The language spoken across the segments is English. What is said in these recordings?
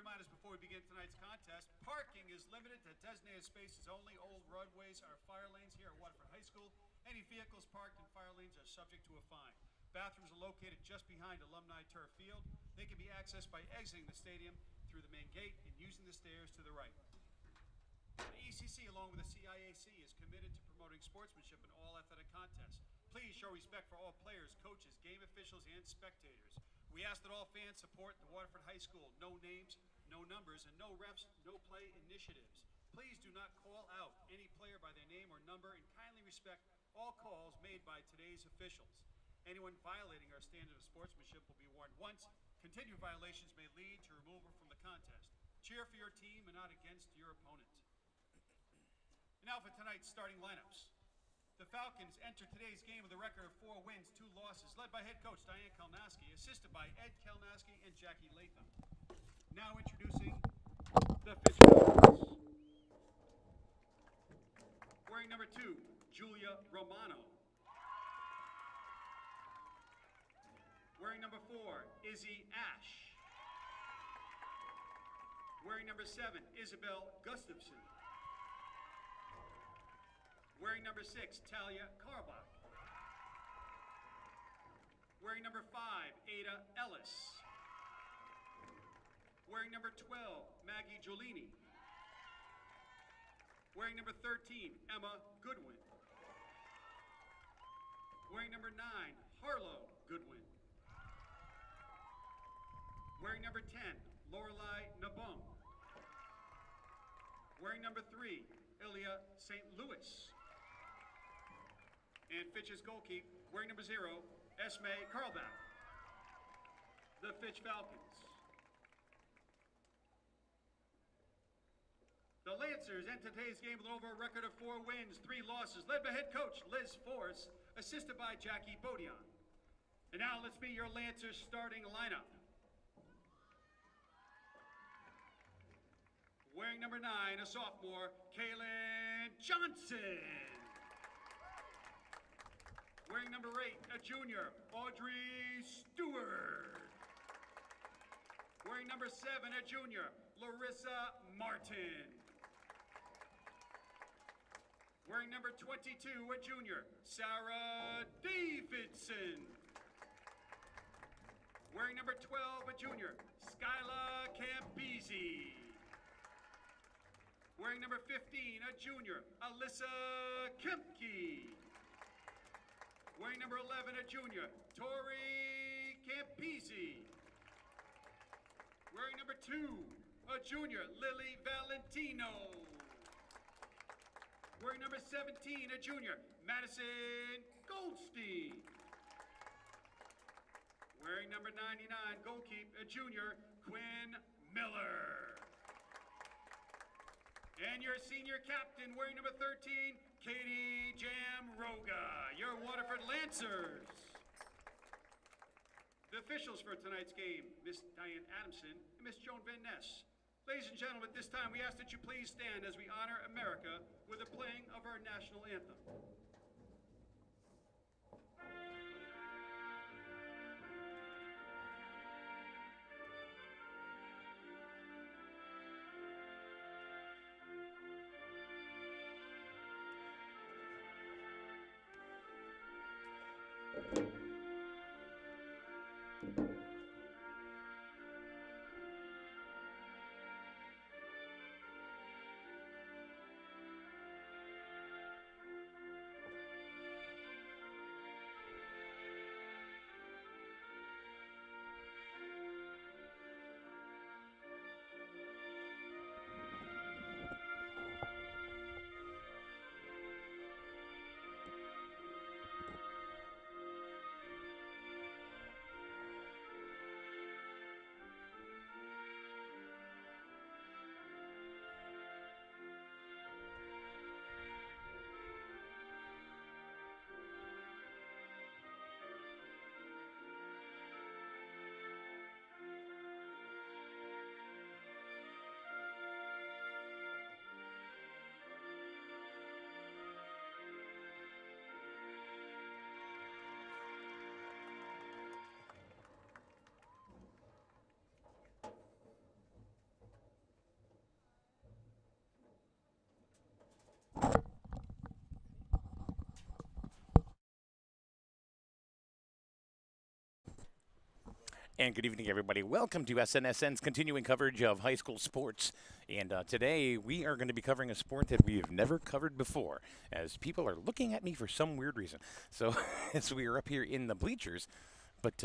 reminders before we begin tonight's contest. Parking is limited to designated spaces only. Old roadways are fire lanes here at Waterford High School. Any vehicles parked in fire lanes are subject to a fine. Bathrooms are located just behind Alumni Turf Field. They can be accessed by exiting the stadium through the main gate and using the stairs to the right. The ECC, along with the CIAC, is committed to promoting sportsmanship in all athletic contests. Please show respect for all players, coaches, game officials, and spectators. We ask that all fans support the Waterford High School No Names, No Numbers, and No Refs, No Play initiatives. Please do not call out any player by their name or number, and kindly respect all calls made by today's officials. Anyone violating our standard of sportsmanship will be warned once. Continued violations may lead to removal from the contest. Cheer for your team and not against your opponent. And now for tonight's starting lineups. The Falcons enter today's game with a record of 4 wins, 2 losses, led by head coach Diane Kalnaski, assisted by Ed Kalnaski and Jackie Latham. Now introducing the Fitch Falcons. Wearing number 2, Julia Romano. Wearing number 4, Izzy Ash. Wearing number 7, Isabel Gustafson. Wearing number 6, Talia Karbach. Wearing number 5, Ada Ellis. Wearing number 12, Maggie Giolini. Wearing number 13, Emma Goodwin. Wearing number 9, Harlow Goodwin. Wearing number 10, Lorelei Nabung. Wearing number 3, Ilya St. Louis. And Fitch's goalkeeper, wearing number 0, Esme Karlbach. The Fitch Falcons. The Lancers enter today's game with over a record of 4 wins, 3 losses, led by head coach Liz Force, assisted by Jackie Bodian. And now let's meet your Lancers starting lineup. Wearing number 9, a sophomore, Kaylin Johnson. Wearing number 8, a junior, Audrey Stewart. Wearing number 7, a junior, Larissa Martin. Wearing number 22, a junior, Sarah Davidson. Wearing number 12, a junior, Skyla Campisi. Wearing number 15, a junior, Alyssa Kempke. Wearing number 11, a junior, Tori Campisi. Wearing number 2, a junior, Lily Valentino. Wearing number 17, a junior, Madison Goldstein. Wearing number 99, goalkeeper, a junior, Quinn Miller. And your senior captain, wearing number 13, Katie Jamroga, your Waterford Lancers. The officials for tonight's game, Miss Diane Adamson and Miss Joan Van Ness. Ladies and gentlemen, at this time we ask that you please stand as we honor America with the playing of our national anthem. And good evening, everybody. Welcome to SNSN's continuing coverage of high school sports. And today we are going to be covering a sport that we have never covered before, as people are looking at me for some weird reason. So as we are up here in the bleachers, but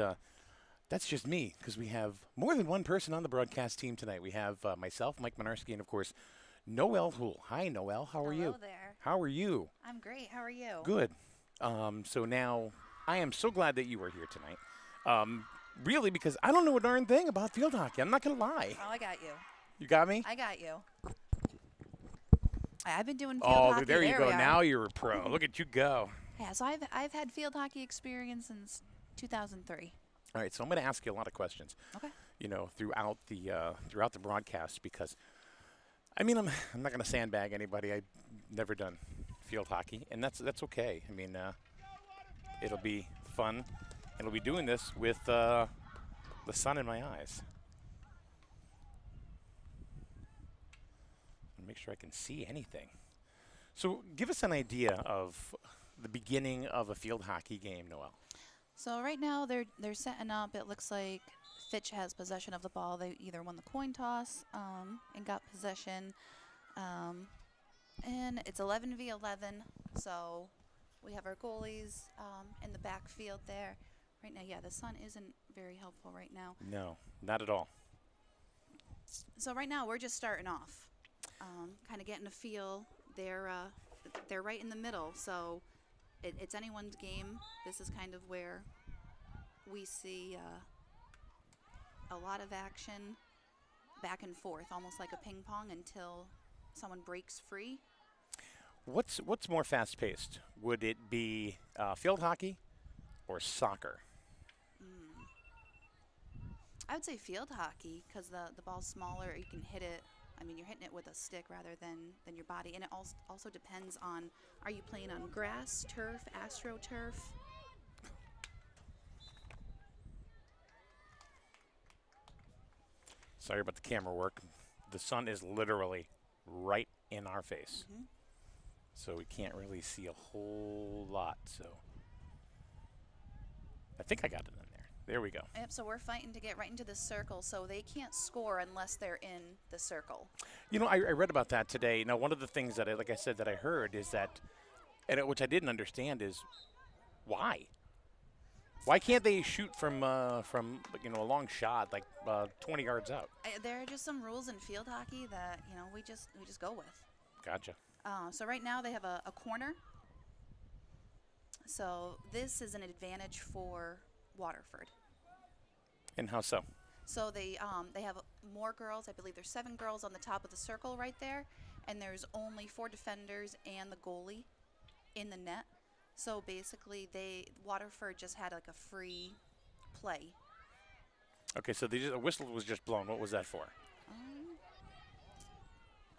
that's just me, because we have more than one person on the broadcast team tonight. We have myself, Mike Minarski, and of course, Noelle Houle. Hi, Noelle. How are you? Hello there. How are you? I'm great. How are you? Good. So now I am so glad that you are here tonight. Really, because I don't know a darn thing about field hockey. I'm not going to lie. Oh, I got you. You got me? I got you. I've been doing field Oh, hockey. there you go. We are. Now you're a pro. Look at you go. Yeah, so I've had field hockey experience since 2003. All right, so I'm going to ask you a lot of questions. Okay. You know, throughout the broadcast, because I mean, I'm not going to sandbag anybody. I've never done field hockey, and that's okay. I mean, it'll be fun. And we'll be doing this with the sun in my eyes. Make sure I can see anything. So give us an idea of the beginning of a field hockey game, Noelle. So right now they're setting up. It looks like Fitch has possession of the ball. They either won the coin toss and got possession. And it's 11v11. So we have our goalies in the backfield there. Right now, yeah, the sun isn't very helpful right now. No, not at all. So right now we're just starting off, kind of getting a feel. They're right in the middle, so it's anyone's game. This is kind of where we see a lot of action, back and forth, almost like a ping pong until someone breaks free. What's more fast-paced? Would it be field hockey or soccer? I would say field hockey because the ball's smaller. You can hit it. I mean, you're hitting it with a stick rather than your body. And it also depends on, are you playing on grass, turf, AstroTurf? Sorry about the camera work. The sun is literally right in our face. Mm-hmm. So we can't really see a whole lot. So I think I got it in there. There we go. Yep, so we're fighting to get right into the circle, so they can't score unless they're in the circle. You know, I read about that today. Now, one of the things that like I said, that I heard is that, which I didn't understand, is why? Why can't they shoot from a long shot, like 20 yards out? There are just some rules in field hockey that we just go with. Gotcha. So right now they have a corner. So this is an advantage for Waterford. And how so? So they have more girls. I believe there's 7 girls on the top of the circle right there, and there's only 4 defenders and the goalie in the net. So basically, Waterford just had like a free play. Okay, so a whistle was just blown. What was that for?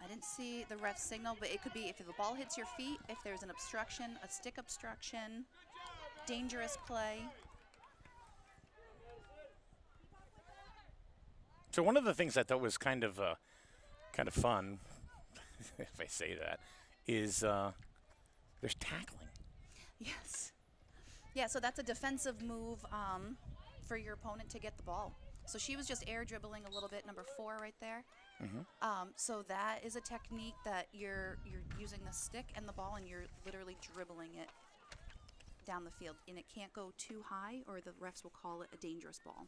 I didn't see the ref signal, but it could be if the ball hits your feet, if there's an obstruction, a stick obstruction, dangerous play. So one of the things I thought was kind of fun, if I say that, is there's tackling. Yes. Yeah, so that's a defensive move for your opponent to get the ball. So she was just air dribbling a little bit, number 4 right there. Mm-hmm. So that is a technique that you're using the stick and the ball, and you're literally dribbling it down the field. And it can't go too high, or the refs will call it a dangerous ball.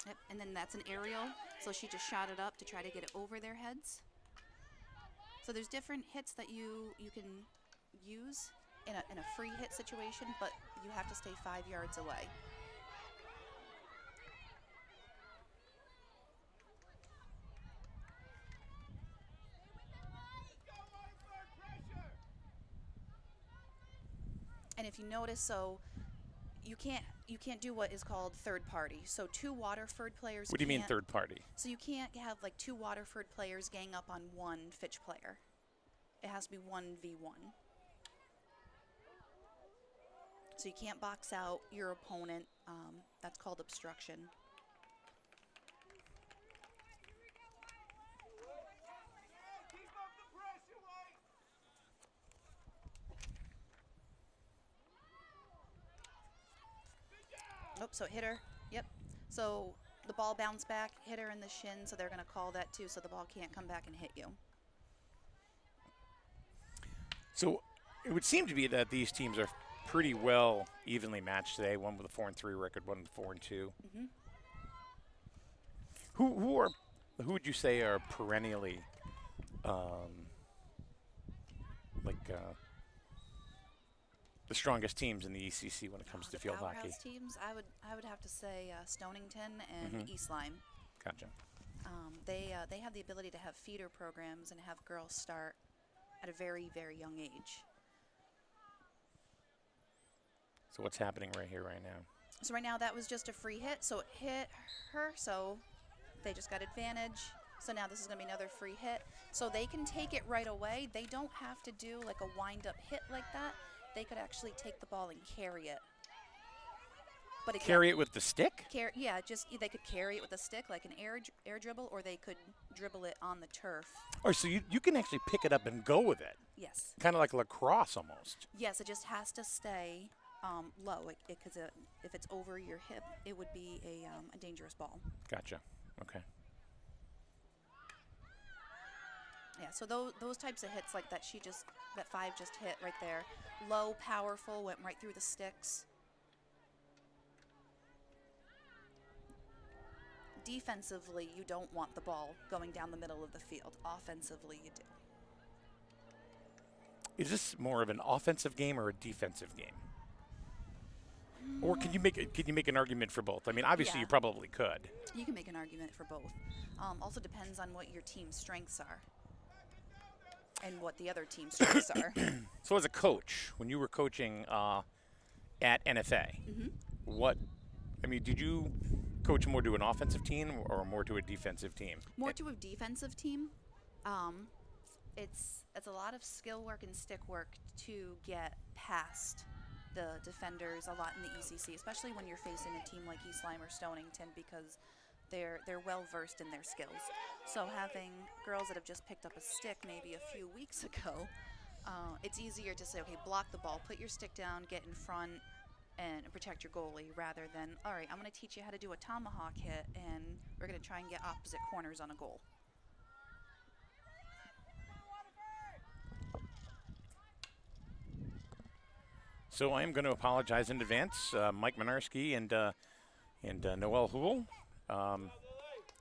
Yep, and then that's an aerial, so she just shot it up to try to get it over their heads. So there's different hits that you can use in a free hit situation, but you have to stay 5 yards away. And if you notice, so you can't do what is called third party. So 2 Waterford players. What do you mean third party? So you can't have like 2 Waterford players gang up on 1 Fitch player. It has to be 1v1. So you can't box out your opponent. That's called obstruction. Oh, so it hit her. Yep. So the ball bounced back, hit her in the shin, so they're going to call that too, so the ball can't come back and hit you. So it would seem to be that these teams are pretty well evenly matched today. One with a 4-3 record, one with 4-2. Mm-hmm. Who would you say are perennially the strongest teams in the ECC when it comes to field hockey? Powerhouse teams, I would have to say Stonington and East Lyme. Gotcha. They have the ability to have feeder programs and have girls start at a very, very young age. So what's happening right here, right now? So right now that was just a free hit, so it hit her, so they just got advantage. So now this is going to be another free hit. So they can take it right away. They don't have to do like a wind-up hit like that. They could actually take the ball and carry it. But again, Carry it with the stick? yeah, just they could carry it with a stick like an air dribble, or they could dribble it on the turf. Or so you can actually pick it up and go with it. Yes. Kind of like lacrosse almost. Yes, it just has to stay low, because if it's over your hip, it would be a dangerous ball. Gotcha. Okay. Yeah, so those types of hits like that that 5 just hit right there. Low, powerful, went right through the sticks. Defensively, you don't want the ball going down the middle of the field. Offensively, you do. Is this more of an offensive game or a defensive game? Or can you make an argument for both? I mean, obviously Yeah. you probably could. You can make an argument for both. Also depends on what your team's strengths are and what the other team's strengths are. So as a coach, when you were coaching at NFA, did you coach more to an offensive team or more to a defensive team? More to a defensive team. It's a lot of skill work and stick work to get past the defenders a lot in the ECC, especially when you're facing a team like East Lyme or Stonington, because they're well versed in their skills. So having girls that have just picked up a stick maybe a few weeks ago, it's easier to say, okay, block the ball, put your stick down, get in front, and protect your goalie, rather than, all right, I'm going to teach you how to do a tomahawk hit, and we're going to try and get opposite corners on a goal. So I am going to apologize in advance, Mike Minarski and Noel Hool,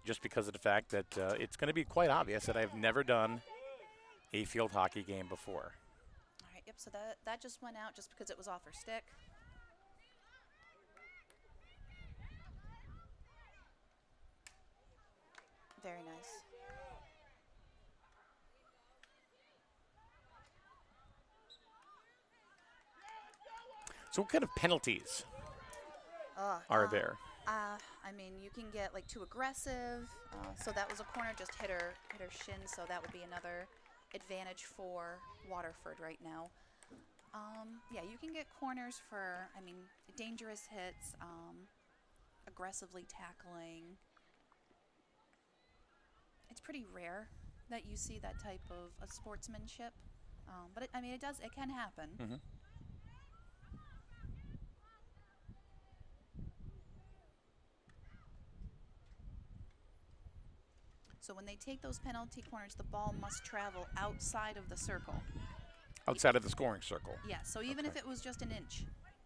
just because of the fact that it's going to be quite obvious that I've never done a field hockey game before. All right, yep, so that just went out just because it was off her stick. Very nice. So what kind of penalties are there? I mean, you can get like too aggressive. So that was a corner, just hit her shin. So that would be another advantage for Waterford right now. Yeah, you can get corners for, dangerous hits, aggressively tackling. It's pretty rare that you see that type of sportsmanship, but it can happen. Mm-hmm. So when they take those penalty corners, the ball must travel outside of the circle. Outside of the scoring circle? Yeah, so even Okay. if it was just an inch,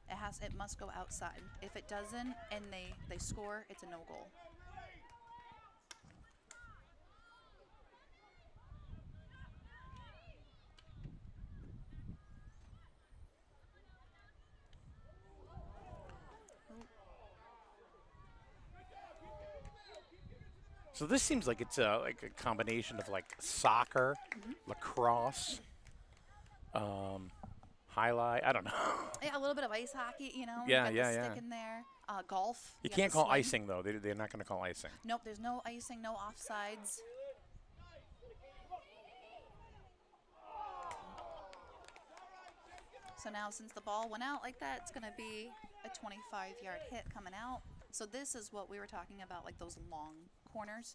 it must go outside. If it doesn't and they score, it's a no goal. So this seems like it's like a combination of like soccer, lacrosse, highlight. I don't know. Yeah, a little bit of ice hockey, Yeah, you got yeah, the yeah. stick in there. Golf. You got can't the call swing. icing though. They're not going to call icing. Nope, there's no icing, no offsides. So now since the ball went out like that, it's going to be a 25-yard hit coming out. So this is what we were talking about, like those long corners.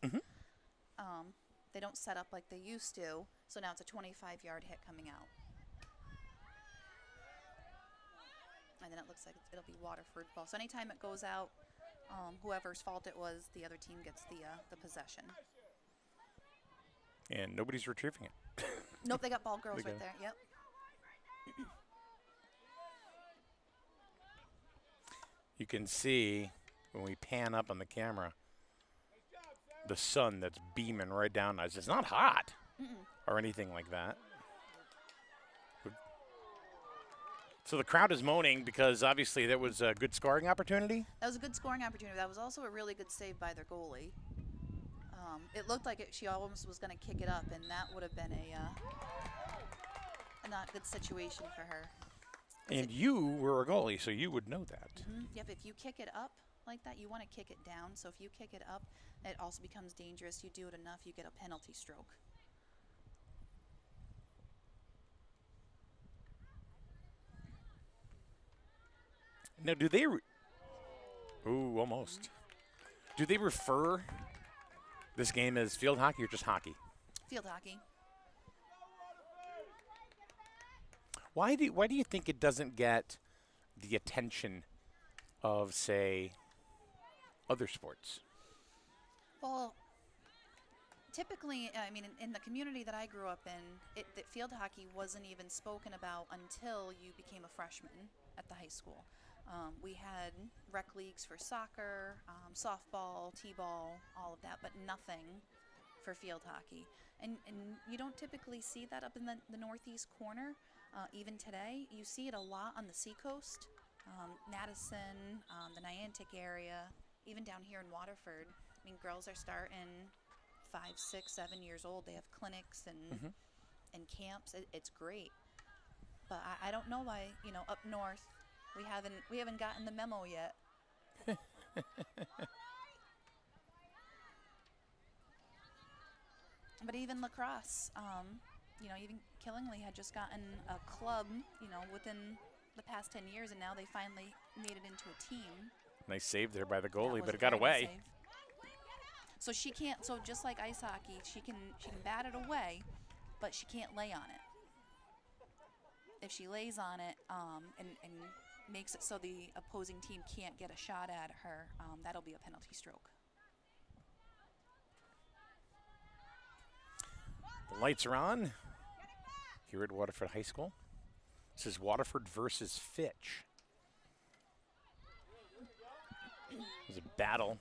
They don't set up like they used to. So now it's a 25-yard hit coming out. And then it looks like it'll be Waterford ball. So anytime it goes out, whoever's fault it was, the other team gets the possession. And nobody's retrieving it. Nope, they got ball girls They right got there. Yep. You can see when we pan up on the camera the sun that's beaming right down on us. It's not hot or anything like that. So the crowd is moaning because obviously that was a good scoring opportunity. That was a good scoring opportunity. That was also a really good save by their goalie. It looked like she almost was going to kick it up, and that would have been a not good situation for her. And you were a goalie, so you would know that. Yep, if you kick it up like that, you want to kick it down. So if you kick it up, it also becomes dangerous. You do it enough, you get a penalty stroke. Now, do they... Ooh, almost. Do they refer this game as field hockey or just hockey? Field hockey. Why do you think it doesn't get the attention of, say, other sports? Well, typically, I mean, in the community that I grew up in, that field hockey wasn't even spoken about until you became a freshman at the high school. We had rec leagues for soccer, softball, t-ball, all of that, but nothing for field hockey. And you don't typically see that up in the northeast corner. Even today, you see it a lot on the seacoast, Madison, the Niantic area, even down here in Waterford. I mean, girls are starting 5, 6, 7 years old. They have clinics and camps. It's great. But I don't know why, up north, we haven't gotten the memo yet. But even lacrosse, even Killingly had just gotten a club, within the past 10 years, and now they finally made it into a team. Nice save there by the That goalie, was but a it got very good away. save. So she can't. So just like ice hockey, she can bat it away, but she can't lay on it. If she lays on it and makes it so the opposing team can't get a shot at her, that'll be a penalty stroke. The lights are on here at Waterford High School. This is Waterford versus Fitch. It's a battle.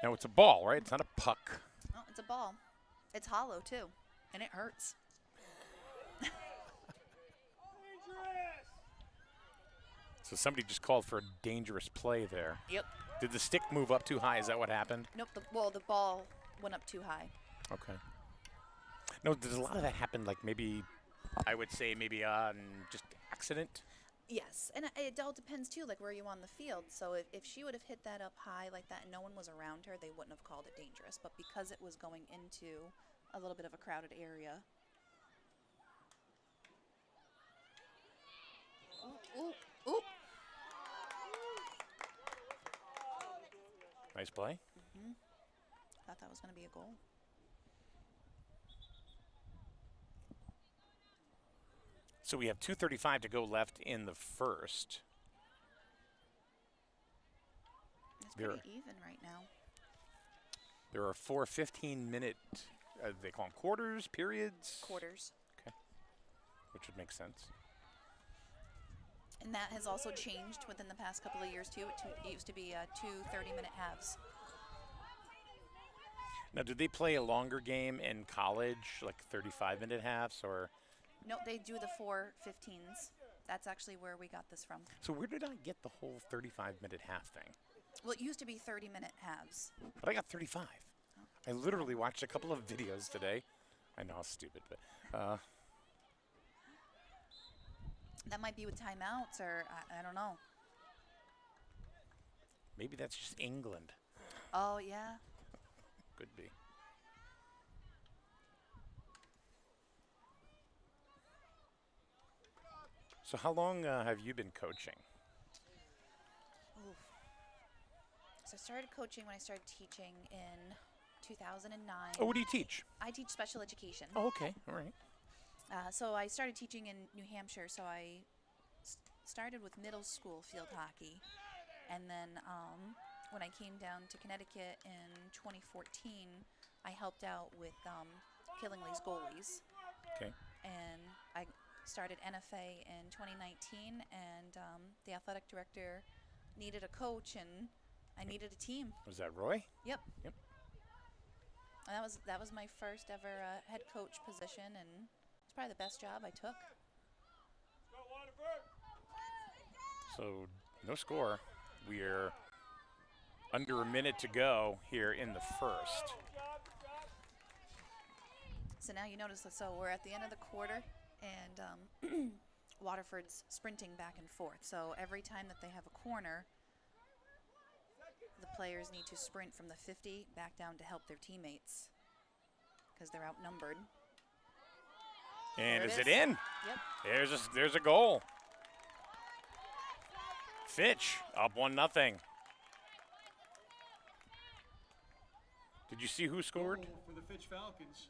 Now it's a ball, right? It's not a puck. Oh, it's a ball. It's hollow too, and it hurts. So somebody just called for a dangerous play there. Yep. Did the stick move up too high? Is that what happened? Nope. The ball went up too high. Okay. No, does a lot of that happen, like maybe, I would say maybe on just accident? Yes, and it all depends too, like where you on the field. So if she would have hit that up high like that and no one was around her, they wouldn't have called it dangerous. But because it was going into a little bit of a crowded area. Ooh. Nice play. Thought that was going to be a goal. So we have 2:35 to go left in the first. It's pretty even right now. There are 4 15-minute, they call them quarters, periods? Quarters. Okay, which would make sense. And that has also changed within the past couple of years too. It used to be 2 30-minute halves. Now, did they play a longer game in college, like 35-minute halves, or? No, they do the 4 15s. That's actually where we got this from. So where did I get the whole 35-minute half thing? Well, it used to be 30-minute halves. But I got 35. Oh. I literally watched a couple of videos today. I know how stupid, but That might be with timeouts, or I don't know. maybe that's just England. Oh, yeah. Could be. So how long have you been coaching? Oof. So I started coaching when I started teaching in 2009. Oh, what do you teach? I teach special education. Oh, okay. All right. So I started teaching in New Hampshire, so I started with middle school field hockey, and then when I came down to Connecticut in 2014, I helped out with Killingly's goalies. Okay. And I started NFA in 2019, and the athletic director needed a coach, and I needed a team. Was that Roy? Yep. Yep. And that was my first ever head coach position, and it's probably the best job I took. So no score. We're under a minute to go here in the first. So now you notice that, so we're at the end of the quarter, and Waterford's sprinting back and forth. So every time that they have a corner, the players need to sprint from the 50 back down to help their teammates because they're outnumbered. And is it in? Yep. There's a goal. Fitch up 1-0. Did you see who scored? Goal for the Fitch Falcons.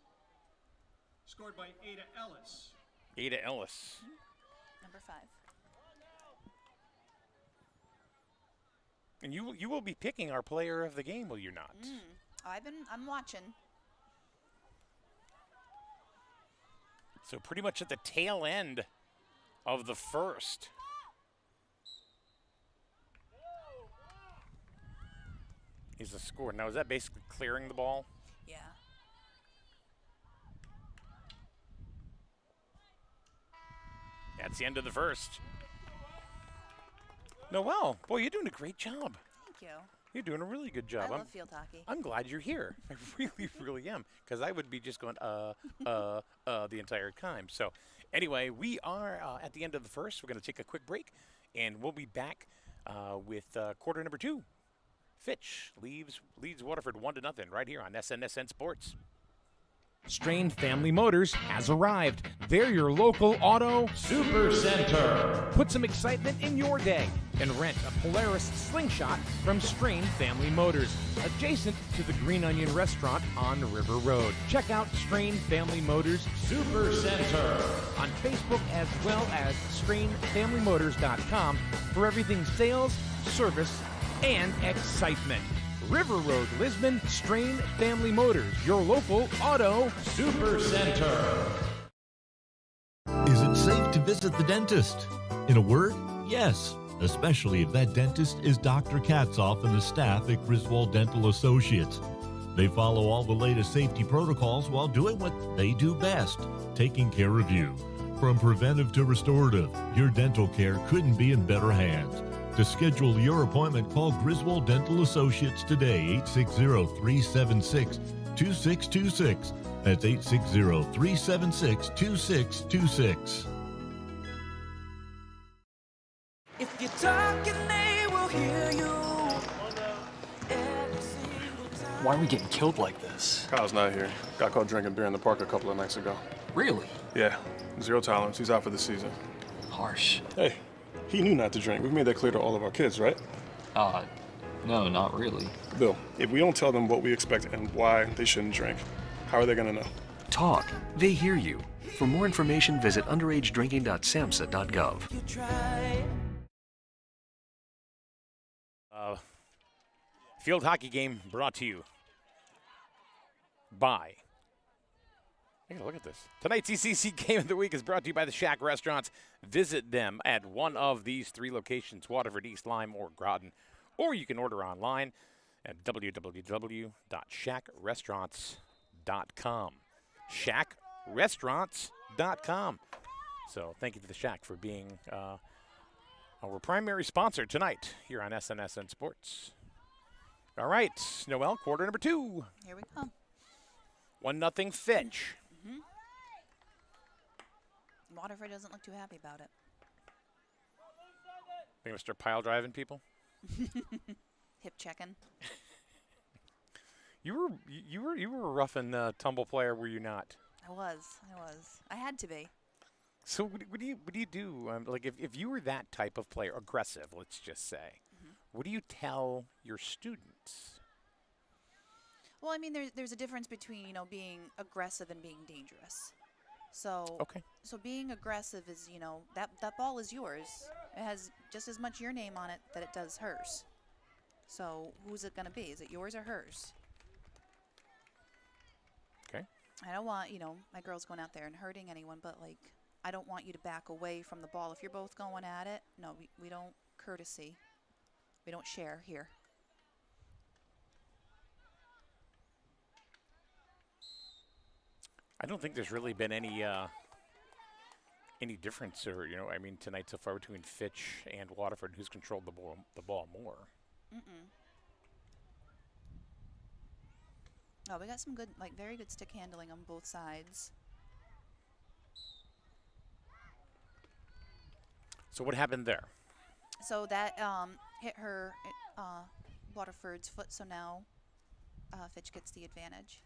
Scored by Ada Ellis. Ada Ellis. Number 5. And you will be picking our player of the game, will you not? I'm watching. So pretty much at the tail end of the first. Is the score. Now, is that basically clearing the ball? Yeah. That's the end of the first. Noelle, boy, you're doing a great job. Thank you. You're doing a really good job. I love field hockey. I'm glad you're here. I really, really am, because I would be just going, the entire time. So, anyway, we are at the end of the first. We're going to take a quick break, and we'll be back with quarter number 2. Fitch leads Waterford 1-0 right here on SNSN Sports. Strain Family Motors has arrived. They're your local auto super center. Put some excitement in your day and rent a Polaris Slingshot from Strain Family Motors, adjacent to the Green Onion Restaurant on River Road. Check out Strain Family Motors Super Center on Facebook as well as strainfamilymotors.com for everything sales, service, and excitement. River Road, Lisbon, Strain Family Motors, your local auto super center. Is it safe to visit the dentist? In a word, yes, especially if that dentist is Dr. Katzoff and the staff at Griswold Dental Associates. They follow all the latest safety protocols while doing what they do best, taking care of you. From preventive to restorative, your dental care couldn't be in better hands. To schedule your appointment, call Griswold Dental Associates today, 860-376-2626. That's 860-376-2626. If you're talking, they will hear you. Why are we getting killed like this? Kyle's not here. Got caught drinking beer in the park a couple of nights ago. Really? Yeah, 0 tolerance. He's out for the season. Harsh. Hey, he knew not to drink. We've made that clear to all of our kids, right? No, not really. Bill, if we don't tell them what we expect and why they shouldn't drink, how are they gonna know? Talk. They hear you. For more information, visit underagedrinking.samhsa.gov. You try. Field hockey game brought to you by. Take a look at this. Tonight's ECC game of the week is brought to you by the Shack Restaurants. Visit them at one of these 3 locations, Waterford, East Lyme, or Groton. Or you can order online at www.shackrestaurants.com. Shackrestaurants.com. So thank you to the Shack for being our primary sponsor tonight here on SNSN Sports. All right, Noelle, quarter number 2. Here we go. 1-0 Fitch. Waterford doesn't look too happy about it. Think Mr. Pile driving people? Hip checking. You were a rough and tumble player, were you not? I was. I had to be. So what do you do? Like if you were that type of player, aggressive, let's just say, what do you tell your students? Well, I mean, there's a difference between, being aggressive and being dangerous. So Okay. So being aggressive is, that ball is yours. It has just as much your name on it that it does hers. So who's it going to be? Is it yours or hers? Okay. I don't want, my girls going out there and hurting anyone, but, like, I don't want you to back away from the ball. If you're both going at it, no, we don't courtesy. We don't share here. I don't think there's really been any difference, or I mean, tonight so far between Fitch and Waterford, who's controlled the ball more. Oh, we got some good, very good stick handling on both sides. So what happened there? So that hit her Waterford's foot. So now Fitch gets the advantage.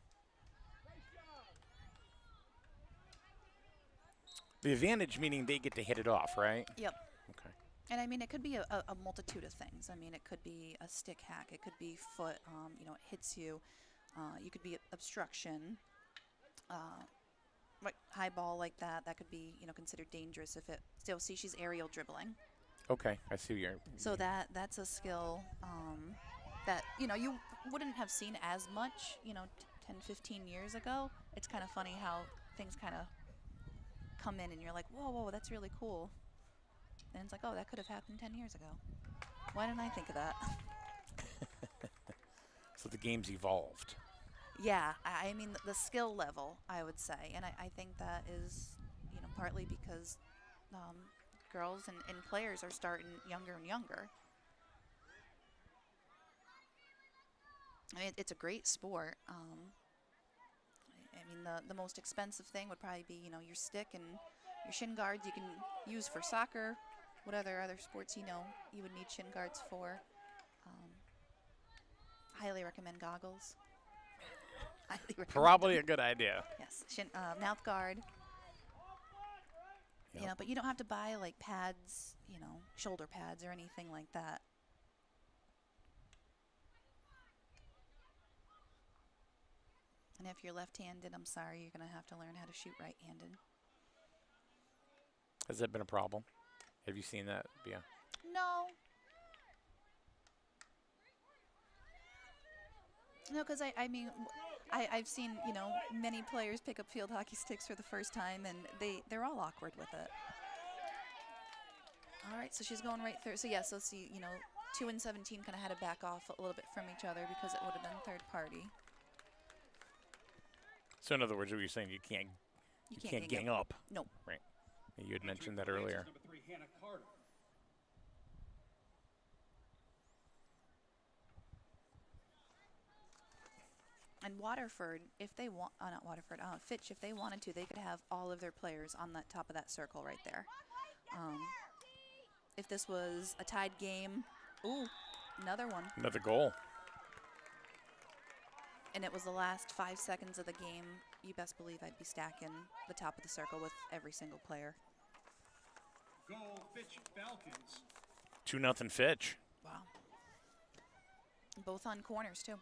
The advantage meaning they get to hit it off, right? Yep. Okay. And I mean, it could be a multitude of things. I mean, it could be a stick hack. It could be foot. It hits you. You could be obstruction. High ball like that. That could be considered dangerous if it. Still, see, she's aerial dribbling. Okay, I see you're. So that's a skill that you wouldn't have seen as much 10, 15 years ago. It's kind of funny how things kind of come in and you're like, whoa, that's really cool. And it's like, oh, that could have happened 10 years ago. Why didn't I think of that? So the game's evolved. Yeah, I mean the skill level, I would say, and I think that is partly because girls and players are starting younger and younger. I mean, it's a great sport. I mean, the most expensive thing would probably be, your stick and your shin guards you can use for soccer. What other sports, you would need shin guards for. Highly recommend goggles. Highly recommend Probably a good idea. Yes, mouth guard. Yep. But you don't have to buy, like, pads, shoulder pads or anything like that. And if you're left-handed, I'm sorry, you're going to have to learn how to shoot right-handed. Has that been a problem? Have you seen that? Yeah. No. No, because I mean, I've seen, many players pick up field hockey sticks for the first time, and they're all awkward with it. All right, so she's going right through. So, yeah, so see, 2 and 17 kind of had to back off a little bit from each other because it would have been third party. So in other words, what you're saying, you can't gang up. No. Right. You had mentioned that earlier. Number 3, Hannah Carter. And Waterford, if they want, not Waterford, Fitch, if they wanted to, they could have all of their players on the top of that circle right there. If this was a tied game, ooh, another one. Another goal. And it was the last 5 seconds of the game, you best believe I'd be stacking the top of the circle with every single player. Goal, Fitch Falcons. 2-0 Fitch. Wow. Both on corners, too.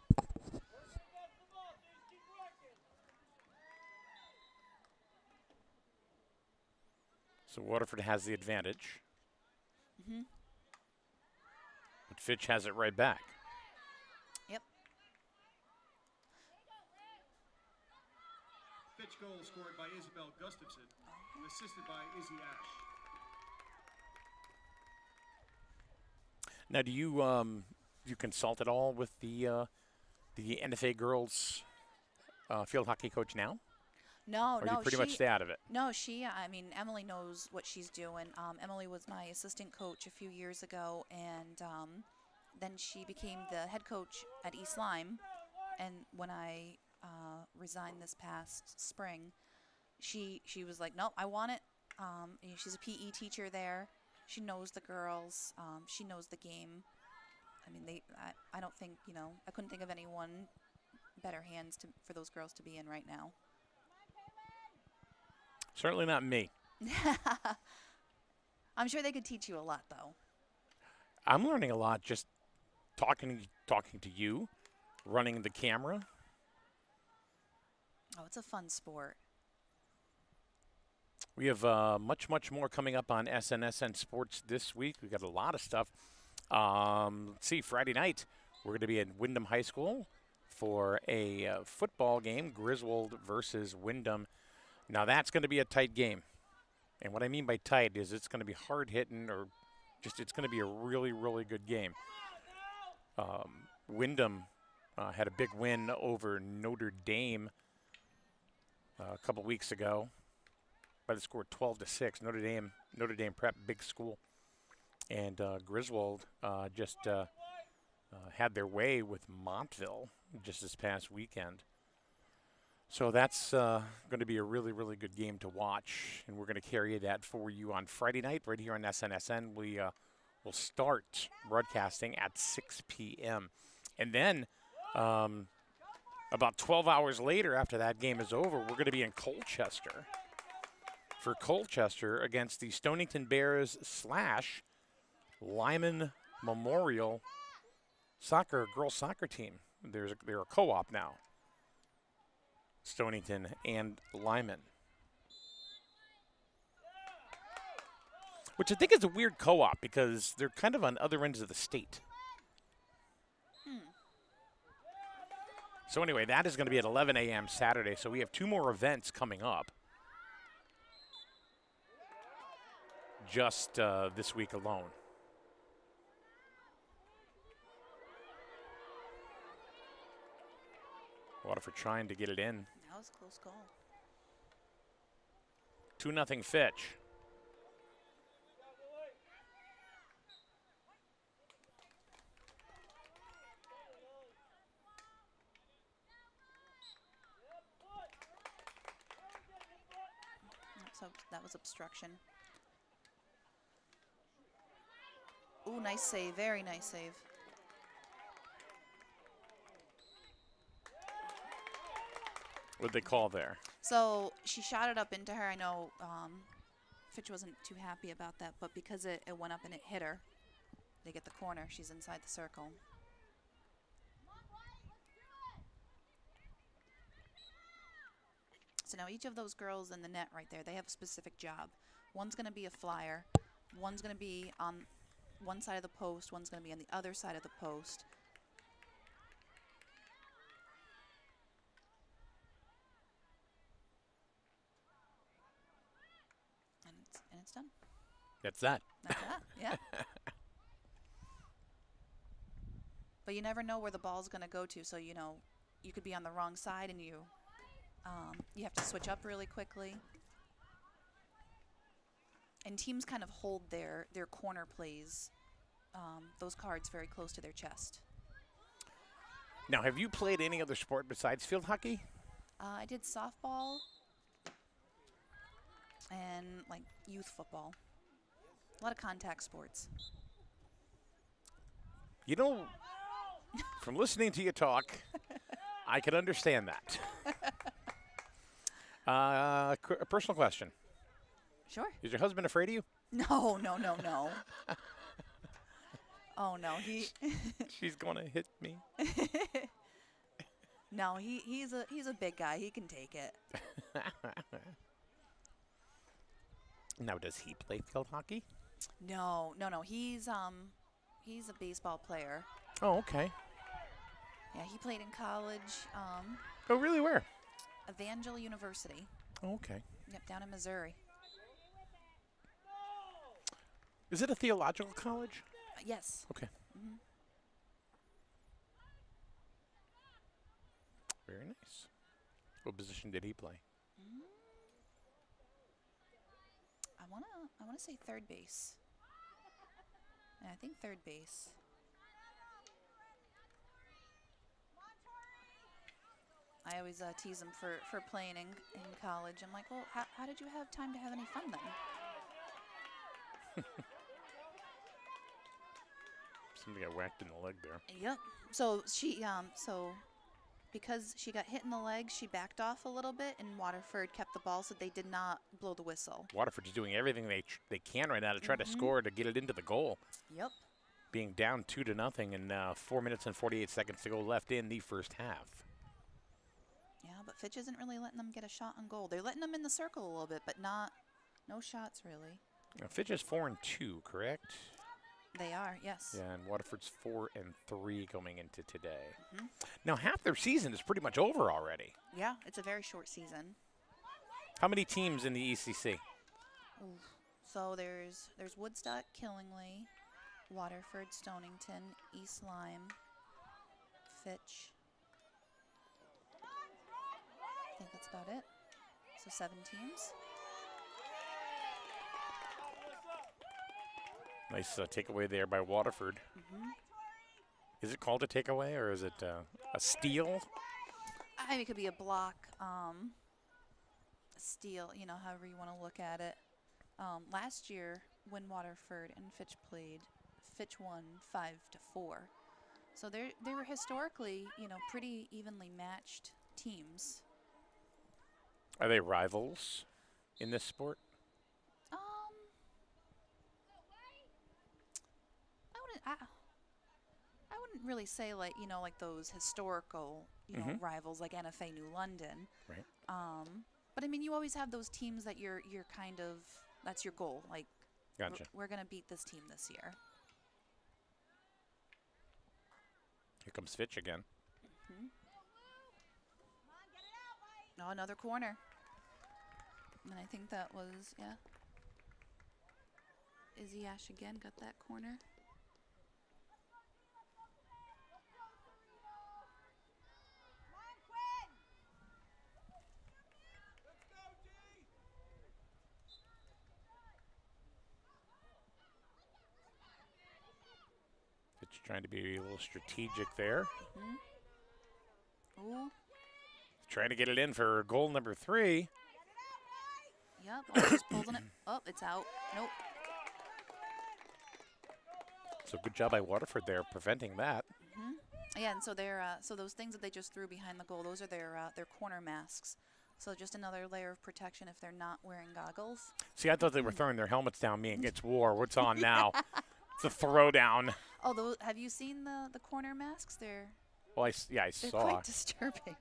So Waterford has the advantage. Mm-hmm. But Fitch has it right back. Yep. Fitch goal scored by Isabel Gustafson, assisted by Izzy Ash. Now, do you consult at all with the NFA girls field hockey coach now? No, or you pretty much stay out of it? No, I mean, Emily knows what she's doing. Emily was my assistant coach a few years ago, and then she became the head coach at East Lyme. And when I resigned this past spring, she was like, nope, I want it. She's a PE teacher there. She knows the girls. She knows the game. I mean, I don't think, I couldn't think of anyone better hands for those girls to be in right now. Certainly not me. I'm sure they could teach you a lot, though. I'm learning a lot just talking to you, running the camera. Oh, it's a fun sport. We have much more coming up on SNSN Sports this week. We've got a lot of stuff. Let's see, Friday night, we're going to be at Wyndham High School for a football game, Griswold versus Wyndham. Now, that's going to be a tight game. And what I mean by tight is it's going to be hard-hitting, or just it's going to be a really good game. Wyndham had a big win over Notre Dame a couple weeks ago by the score 12-6. Notre Dame Prep, big school. And Griswold just had their way with Montville just this past weekend. So that's going to be a really good game to watch, and we're going to carry that for you on Friday night right here on SNSN. We will start broadcasting at 6 p.m. And then about 12 hours later, after that game is over, we're going to be in Colchester for Colchester against the Stonington Bears / Lyman Memorial girls soccer team. They're a co-op now. Stonington and Lyman. Which I think is a weird co-op because they're kind of on other ends of the state. So anyway, that is going to be at 11 a.m. Saturday. So we have 2 more events coming up just this week alone. Waterford trying to get it in. That was a close goal. 2-0 Fitch. So that was obstruction. Ooh, nice save. Very nice save. What'd they call there? So she shot it up into her. I know Fitch wasn't too happy about that, but because it went up and it hit her, they get the corner. She's inside the circle. So now each of those girls in the net right there, they have a specific job. One's going to be a flyer. One's going to be on one side of the post. One's going to be on the other side of the post. And it's done. That's that. That's that, yeah. But you never know where the ball's going to go to, so, you know, you could be on the wrong side and you have to switch up really quickly. And teams kind of hold their corner plays, those cards, very close to their chest. Now, have you played any other sport besides field hockey? I did softball and, like, youth football. A lot of contact sports. You know, from listening to you talk, I can understand that. A personal question. Sure. Is your husband afraid of you? No. Oh, no. She's going to hit me. No, he's a big guy. He can take it. Now, does he play field hockey? No. He's a baseball player. Oh, okay. Yeah, he played in college. Oh, really? Where? Evangel University. Oh, okay. Yep, down in Missouri. Is it a theological college? Yes. Okay. Mm-hmm. Very nice. What position did he play? I wanna say third base. Yeah, I think third base. I always tease him for playing in college. I'm like, well, how did you have time to have any fun then? Somebody got whacked in the leg there. Yep. So because she got hit in the leg, she backed off a little bit, and Waterford kept the ball, so they did not blow the whistle. Waterford's doing everything they can right now to try to score to get it into the goal. Yep. Being down 2-0 and 4 minutes and 48 seconds to go left in the first half. Yeah, but Fitch isn't really letting them get a shot on goal. They're letting them in the circle a little bit, but not No shots, really. Now, Fitch is 4-2, correct? They are, yes. Yeah, and Waterford's 4-3 going into today. Mhm. Now, half their season is pretty much over already. Yeah, it's a very short season. How many teams in the ECC? Ooh. So there's Woodstock, Killingly, Waterford, Stonington, East Lyme, Fitch. I think that's about it. So 7 teams. Nice takeaway there by Waterford. Mhm. Is it called a takeaway or is it a steal? I mean, it could be a block, a steal, you know, however you want to look at it. Last year, when Waterford and Fitch played, Fitch won 5-4. So they were historically, you know, pretty evenly matched teams. Are they rivals in this sport? I wouldn't really say like, you know, like those historical, you know, rivals like NFA New London. Right. But I mean, you always have those teams that you're kind of, that's your goal. Like, Gotcha. we're going to beat this team this year. Here comes Fitch again. Oh, another corner. And I think that was, yeah. Izzy Ash again got that corner. Fitch trying to be a little strategic there. Ooh. Trying to get it in for goal number 3. Yep, almost pulling it. Oh, it's out. Nope. So good job by Waterford there preventing that. Yeah, and so they're so those things that they just threw behind the goal, those are their corner masks. So just another layer of protection if they're not wearing goggles. See, I thought they were throwing their helmets down me against war. What's on now? It's a throwdown. Oh, have you seen the corner masks? Well, I They're saw. quite disturbing.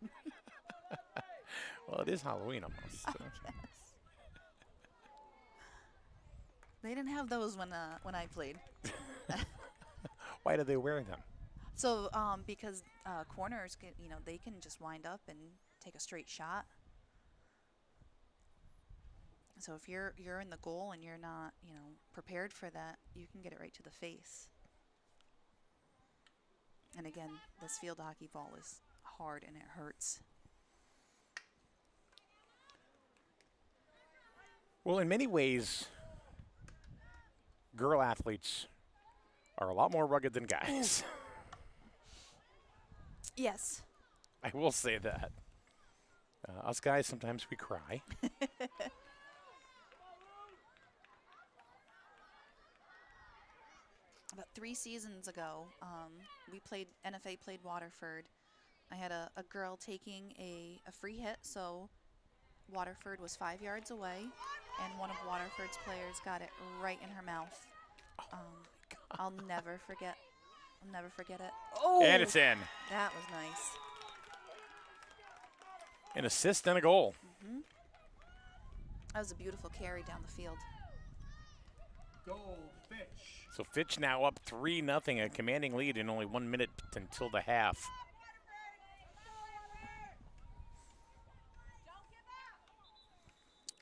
Well, it is Halloween almost. So. Yes. They didn't have those when I played. Why do they wear them? So because corners get, you know, they can just wind up and take a straight shot. So if you're in the goal and you're not, you know, prepared for that, you can get it right to the face. And again, this field hockey ball is hard and it hurts. Well, in many ways, girl athletes are a lot more rugged than guys. Yes. I will say that. Us guys, sometimes we cry. About 3 seasons ago, NFA played Waterford. I had a girl taking a free hit, so Waterford was 5 yards away, and one of Waterford's players got it right in her mouth. I'll never forget it. Oh! And it's in. That was nice. An assist and a goal. That was a beautiful carry down the field. Goal, Fitch. So Fitch now up 3-0, a commanding lead in only 1 minute until the half.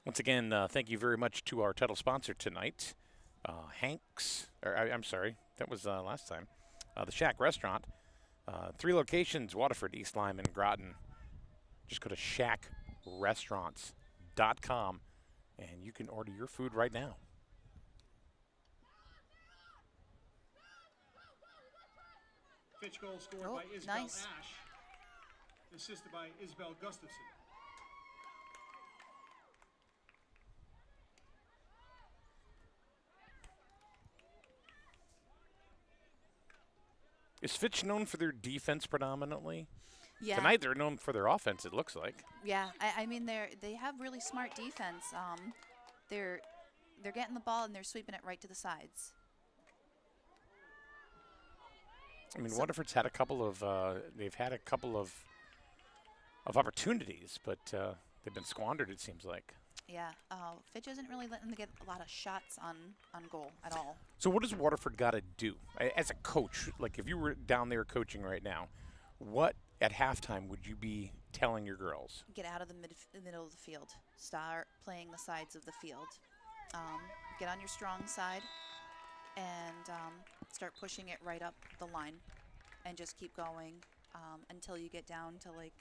Once again, thank you very much to our title sponsor tonight, Hank's. I'm sorry, that was last time. The Shack Restaurant. 3 locations: Waterford, East Lyme, and Groton. Just go to shackrestaurants.com, and you can order your food right now. Fitch goal scored Oh, by Isabel nice. Ash. Assisted by Isabel Gustafson. Is Fitch known for their defense predominantly? Yeah. Tonight they're known for their offense, it looks like. Yeah, I mean they have really smart defense. They're getting the ball and they're sweeping it right to the sides. I mean, Waterford's had a couple of opportunities, but they've been squandered, it seems like. Yeah. Fitch isn't really letting them get a lot of shots on goal at all. So what does Waterford got to do as a coach? Like if you were down there coaching right now, what at halftime would you be telling your girls? Get out of the middle of the field. Start playing the sides of the field. Get on your strong side and start pushing it right up the line and just keep going until you get down to like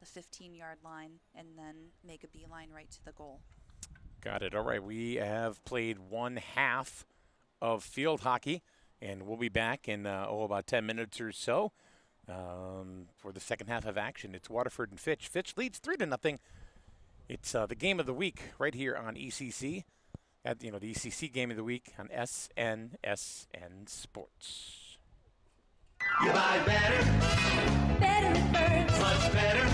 the 15-yard line and then make a beeline right to the goal. Got it. All right, we have played one half of field hockey, and we'll be back in about 10 minutes or so for the second half of action. It's Waterford and Fitch. Fitch leads 3-0. It's the game of the week right here on ECC. At the ECC game of the week on SNSN Sports. You buy better. Better it burns. Much better.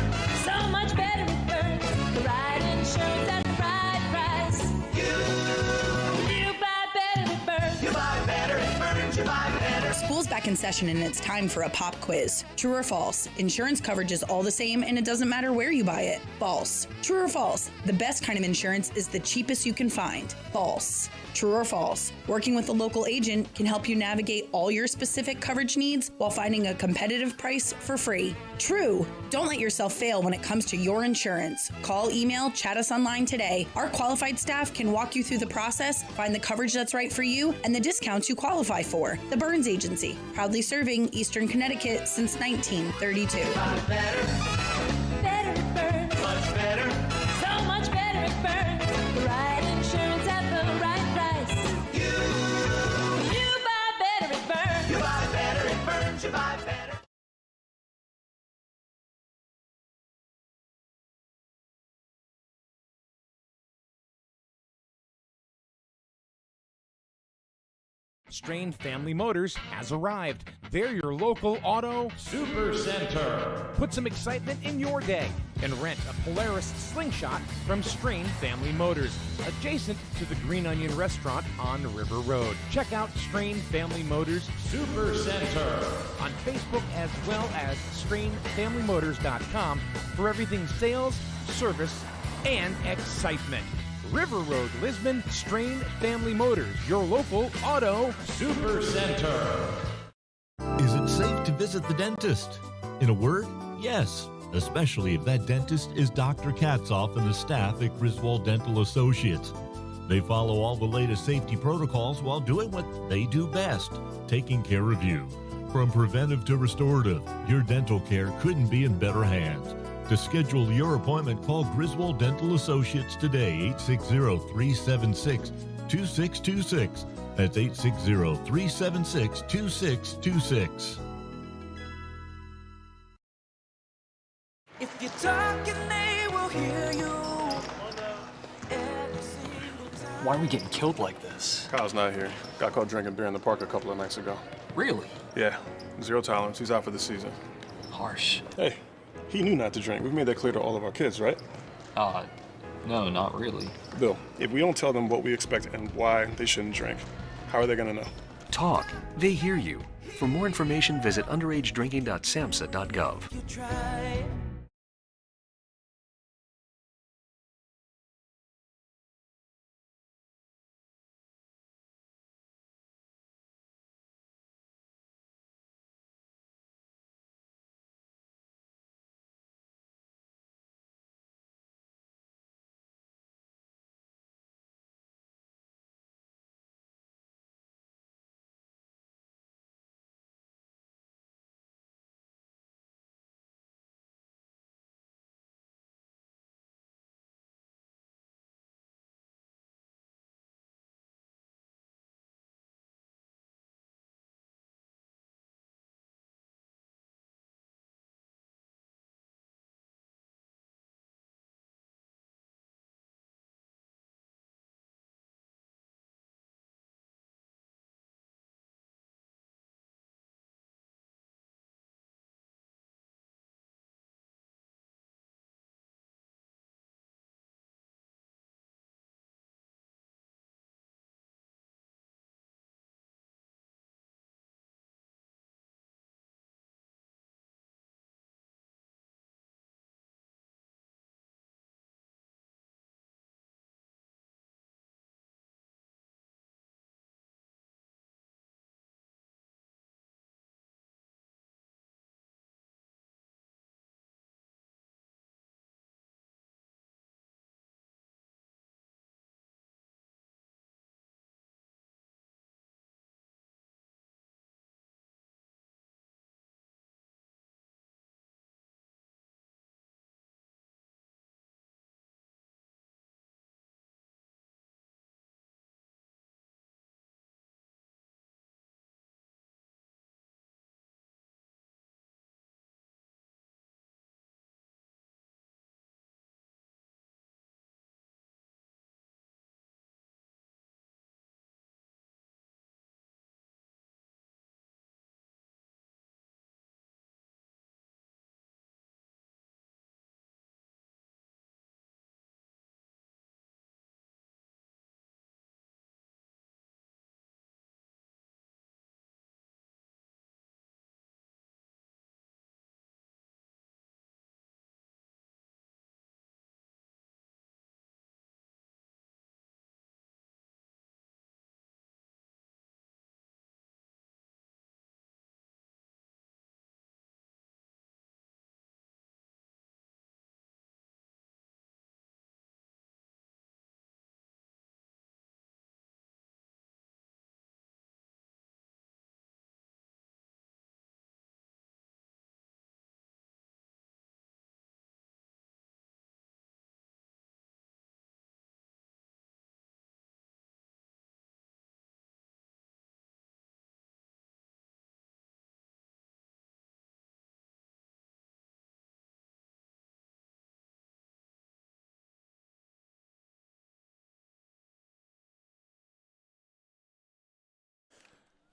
So much better it burns. The right insurance at the right price. You buy better it burns. You buy better it burns. You buy better. School's back in session and it's time for a pop quiz. True or false? Insurance coverage is all the same and it doesn't matter where you buy it. False. True or false? The best kind of insurance is the cheapest you can find. False. True or false? Working with a local agent can help you navigate all your specific coverage needs while finding a competitive price for free. True. Don't let yourself fail when it comes to your insurance. Call, email, chat us online today. Our qualified staff can walk you through the process, find the coverage that's right for you, and the discounts you qualify for. The Burns Agency, proudly serving Eastern Connecticut since 1932. Better. Better it burns. Much better. So much better it burns. The right insurance at the right price. You buy better it burns. You buy better it burns. You buy better. Strain Family Motors has arrived. They're your local auto super center. Put some excitement in your day and rent a Polaris Slingshot from Strain Family Motors, adjacent to the Green Onion Restaurant on River Road. Check out Strain Family Motors Super Center on Facebook as well as strainfamilymotors.com for everything sales, service, and excitement. River Road, Lisbon, Strain Family Motors, your local auto super center. Is it safe to visit the dentist? In a word, yes, especially if that dentist is Dr. Katzoff and the staff at Griswold Dental Associates. They follow all the latest safety protocols while doing what they do best, taking care of you. From preventive to restorative, your dental care couldn't be in better hands. To schedule your appointment, call Griswold Dental Associates today, 860-376-2626. That's 860-376-2626. If you're talking, they will hear you. Why are we getting killed like this? Kyle's not here. Got caught drinking beer in the park a couple of nights ago. Really? Yeah, 0 tolerance. He's out for the season. Harsh. Hey, he knew not to drink. We've made that clear to all of our kids, right? No, not really. Bill, if we don't tell them what we expect and why they shouldn't drink, how are they going to know? Talk. They hear you. For more information, visit underagedrinking.samhsa.gov. You try.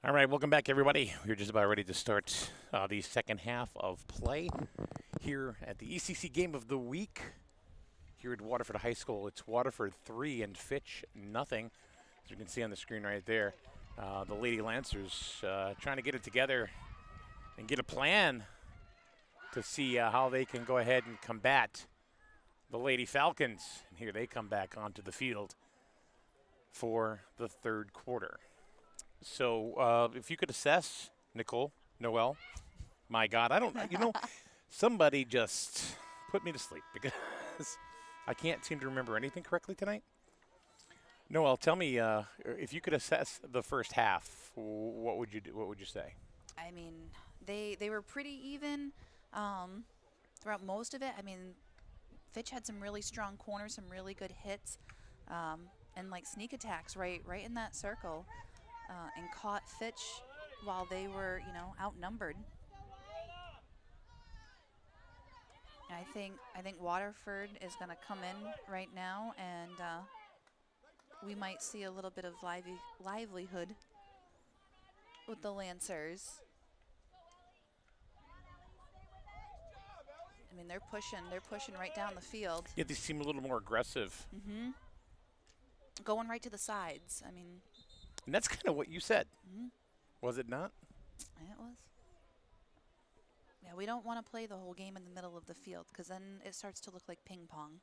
All right, welcome back, everybody. We're just about ready to start the second half of play here at the ECC Game of the Week here at Waterford High School. It's Waterford 3 and Fitch nothing, as you can see on the screen right there. The Lady Lancers trying to get it together and get a plan to see how they can go ahead and combat the Lady Falcons. And here they come back onto the field for the third quarter. So if you could assess, Noel, my God, I don't, somebody just put me to sleep because I can't seem to remember anything correctly tonight. Noel, tell me if you could assess the first half, what would you do? What would you say? I mean, they were pretty even throughout most of it. I mean, Fitch had some really strong corners, some really good hits, and like sneak attacks right in that circle. And caught Fitch while they were, outnumbered. And I think Waterford is going to come in right now, and we might see a little bit of livelihood with the Lancers. I mean, they're pushing right down the field. Yeah, they seem a little more aggressive. Mm-hmm. Going right to the sides. I mean. And that's kind of what you said. Mm-hmm. Was it not? It was. Yeah, we don't want to play the whole game in the middle of the field because then it starts to look like ping pong.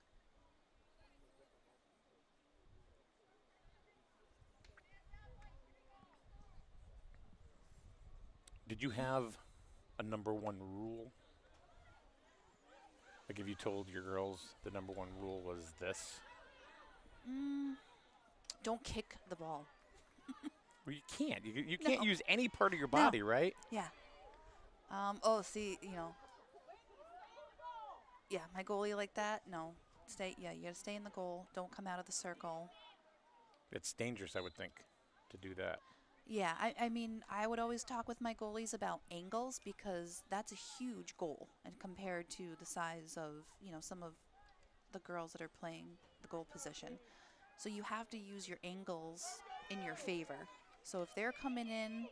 Did you have a number one rule? Like if you told your girls the number one rule was this? Don't kick the ball. Well, you can't. You can't use any part of your body, right? Yeah. Yeah, my goalie like that? No. You got to stay in the goal. Don't come out of the circle. It's dangerous, I would think, to do that. Yeah, I mean, I would always talk with my goalies about angles because that's a huge goal and compared to the size of, some of the girls that are playing the goal position. So you have to use your angles in your favor. So if they're coming in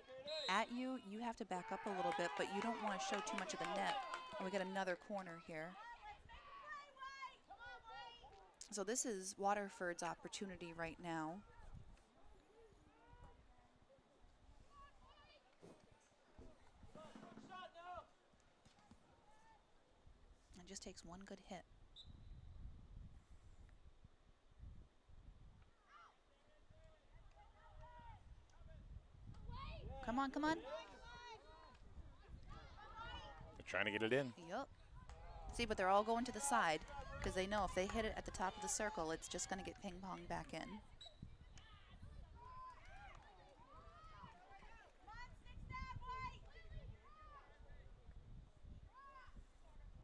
at you, you have to back up a little bit, but you don't want to show too much of the net. And we got another corner here. So this is Waterford's opportunity right now. It just takes one good hit. Come on, come on. They're trying to get it in. Yep. See, but they're all going to the side because they know if they hit it at the top of the circle, it's just going to get ping-pong back in.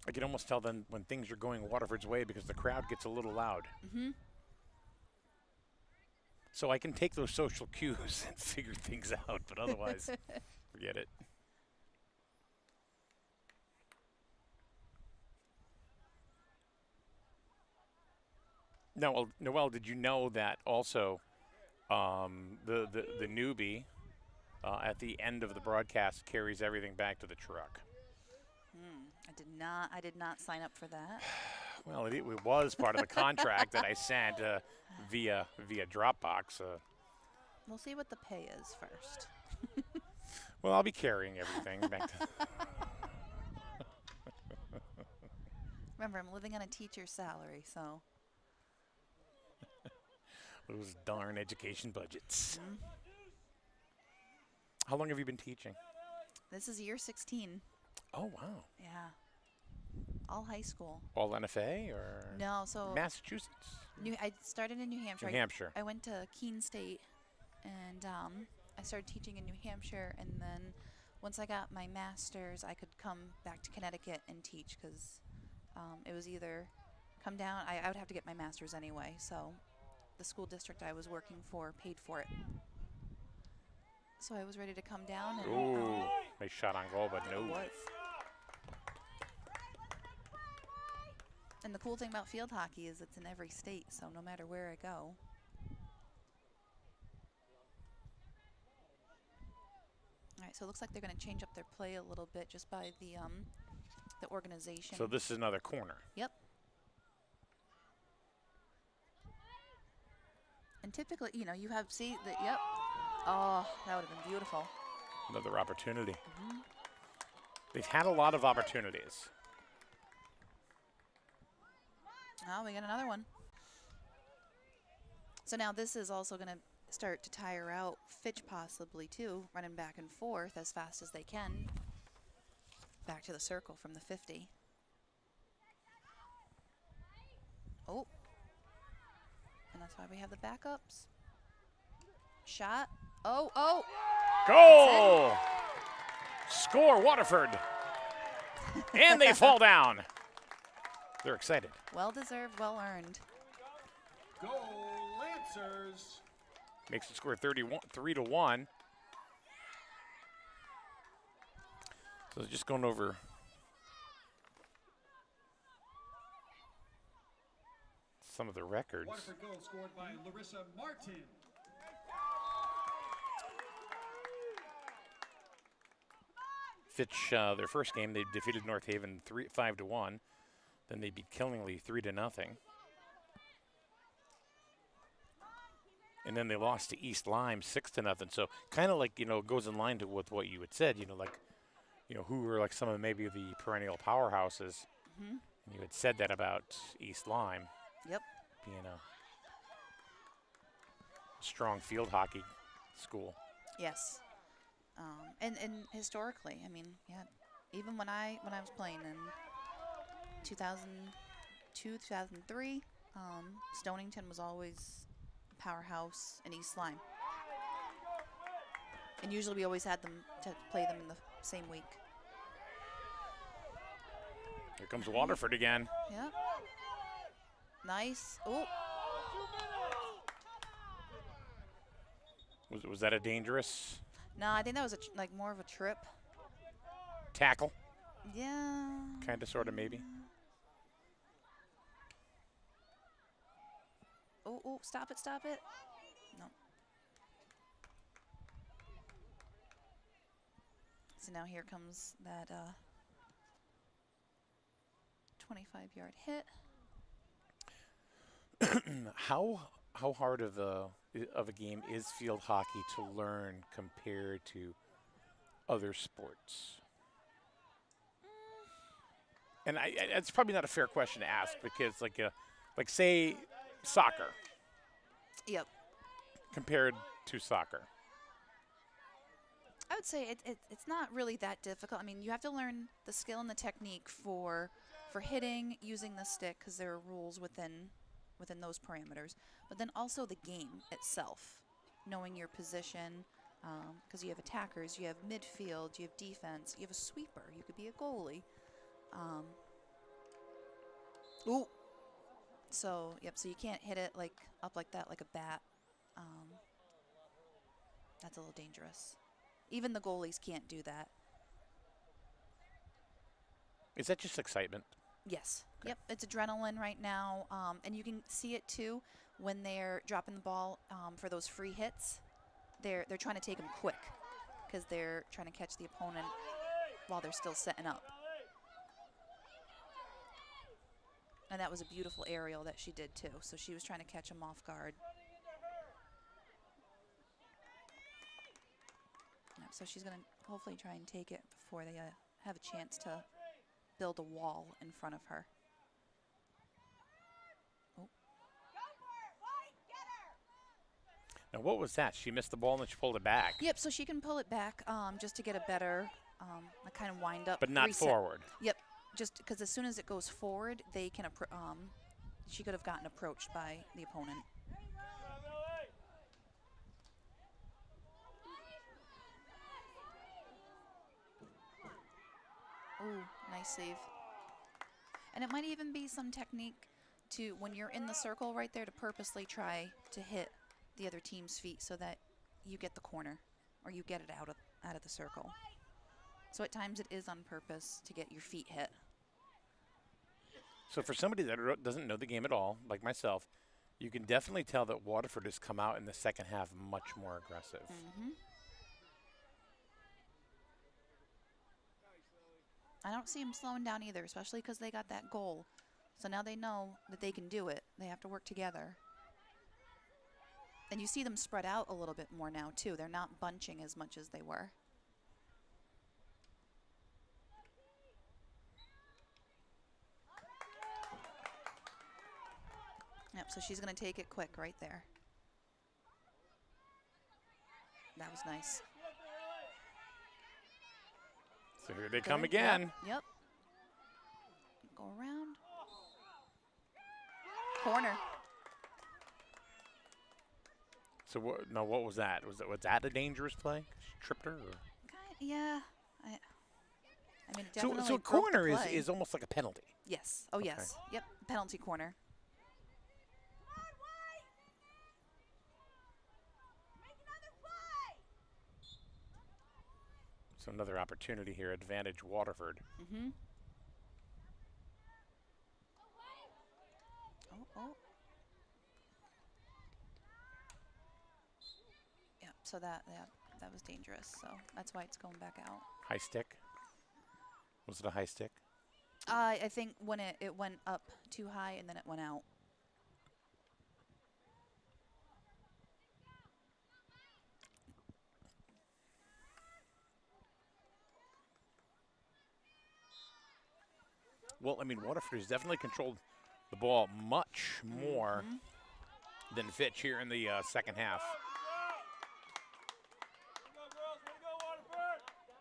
I can almost tell then when things are going Waterford's way because the crowd gets a little loud. Mm-hmm. So I can take those social cues and figure things out, but otherwise, forget it. Now, Noel, did you know that also the newbie at the end of the broadcast carries everything back to the truck? I did not sign up for that. Well, it was part of the contract that I sent via Dropbox. We'll see what the pay is first. Well, I'll be carrying everything back to. Remember, I'm living on a teacher's salary, so. Those darn education budgets. Mm-hmm. How long have you been teaching? This is year 16. Oh, wow. Yeah. All high school. All NFA or? No, so. Massachusetts? I started in New Hampshire. New Hampshire. I went to Keene State, and I started teaching in New Hampshire, and then once I got my master's, I could come back to Connecticut and teach because it was either come down. I would have to get my master's anyway, so the school district I was working for paid for it. So I was ready to come down. And, ooh, nice shot on goal, but no. It was. And the cool thing about field hockey is it's in every state, so no matter where I go. All right, so it looks like they're going to change up their play a little bit just by the organization. So this is another corner. Yep. And typically, you know, you have, see, that, yep. Oh, that would have been beautiful. Another opportunity. They've had a lot of opportunities. Oh, we got another one. So now this is also going to start to tire out Fitch possibly too, running back and forth as fast as they can. Back to the circle from the 50. Oh. And that's why we have the backups. Shot. Oh, oh. Goal! Score, Waterford. And they fall down. They're excited. Well deserved, well earned. Goal, Lancers. Makes the score 3-1. So just going over some of the records. Waterford goal scored by Larissa Martin. Fitch, their first game, they defeated North Haven 5-1. Then they beat Killingly 3-0. And then they lost to East Lyme 6-0. So kind of like, you know, goes in line with what you had said, you know, like, you know, who were like some of maybe the perennial powerhouses. Mm-hmm. And you had said that about East Lyme. Yep. Being a strong field hockey school. Yes. And historically, I mean, yeah, even when I was playing in 2002, 2003, Stonington was always a powerhouse in East Lyme. And usually we always had them to play them in the same week. Here comes Waterford again. Yep. Nice. Oh. Was that a dangerous No, I think that was like more of a trip. tackle? Yeah. Kind of, sort of, maybe. Oh, oh, stop it, stop it. No. So now here comes that 25-yard hit. How hard of a game is field hockey to learn compared to other sports? And it's probably not a fair question to ask because, like say, soccer. Yep. Compared to soccer. I would say it's not really that difficult. I mean, you have to learn the skill and the technique for hitting, using the stick, because there are rules within those parameters. But then also the game itself, knowing your position, because you have attackers, you have midfield, you have defense, you have a sweeper, you could be a goalie. Ooh. So, yep, so you can't hit it up like that, like a bat. That's a little dangerous. Even the goalies can't do that. Is that just excitement? Yes. Okay. Yep, it's adrenaline right now. And you can see it, too, when they're dropping the ball for those free hits. They're trying to take them quick because they're trying to catch the opponent while they're still setting up. And that was a beautiful aerial that she did, too. So she was trying to catch them off guard. Yep, so she's going to hopefully try and take it before they have a chance to build a wall in front of her. Oh. Now, what was that? She missed the ball and then she pulled it back. Yep, so she can pull it back just to get a better kind of wind up. But not reset. forward. Yep, just because as soon as it goes forward, they can she could have gotten approached by the opponent. Ooh, nice save. And it might even be some technique to, when you're in the circle right there, to purposely try to hit the other team's feet so that you get the corner or you get it out of the circle. So at times it is on purpose to get your feet hit. So for somebody that doesn't know the game at all, like myself, you can definitely tell that Waterford has come out in the second half much more aggressive. Mm-hmm. I don't see them slowing down either, especially because they got that goal. So now they know that they can do it. They have to work together. And you see them spread out a little bit more now, too. They're not bunching as much as they were. Yep, so she's going to take it quick right there. That was nice. So here they come again. Yep. Go around. Corner. So what was that? Was that a dangerous play? She tripped her? Or? Yeah. I mean, it definitely So a broke the corner play. is almost like a penalty. Yes. Oh, Okay. yes. Yep. Penalty corner. So another opportunity here, advantage Waterford. Mm-hmm. Oh. Yep. So that was dangerous. So that's why it's going back out. High stick. Was it a high stick? I think when it went up too high and then it went out. Well, I mean, Waterford has definitely controlled the ball much more than Fitch here in the second half.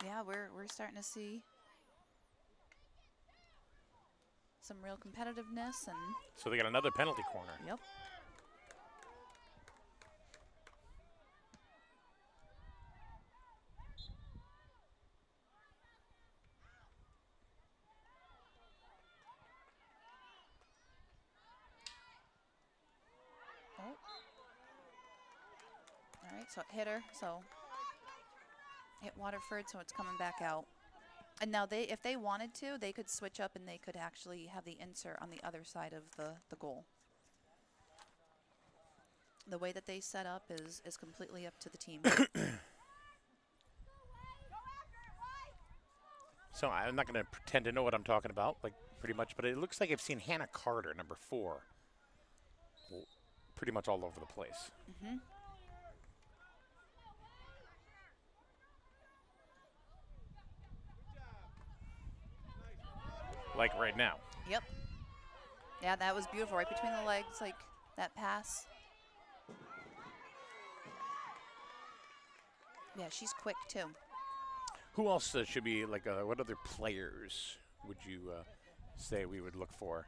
Yeah, we're starting to see some real competitiveness and. So they got another penalty corner. Yep. All right, so it hit her, so hit Waterford, so it's coming back out. And now if they wanted to, they could switch up and they could actually have the insert on the other side of the goal. The way that they set up is completely up to the team. So I'm not going to pretend to know what I'm talking about, like pretty much, but it looks like I've seen Hannah Carter, number 4, pretty much all over the place. Mm-hmm. Like right now. Yep. Yeah, that was beautiful, right between the legs, like that pass. Yeah, she's quick too. Who else should be like? What other players would you say we would look for?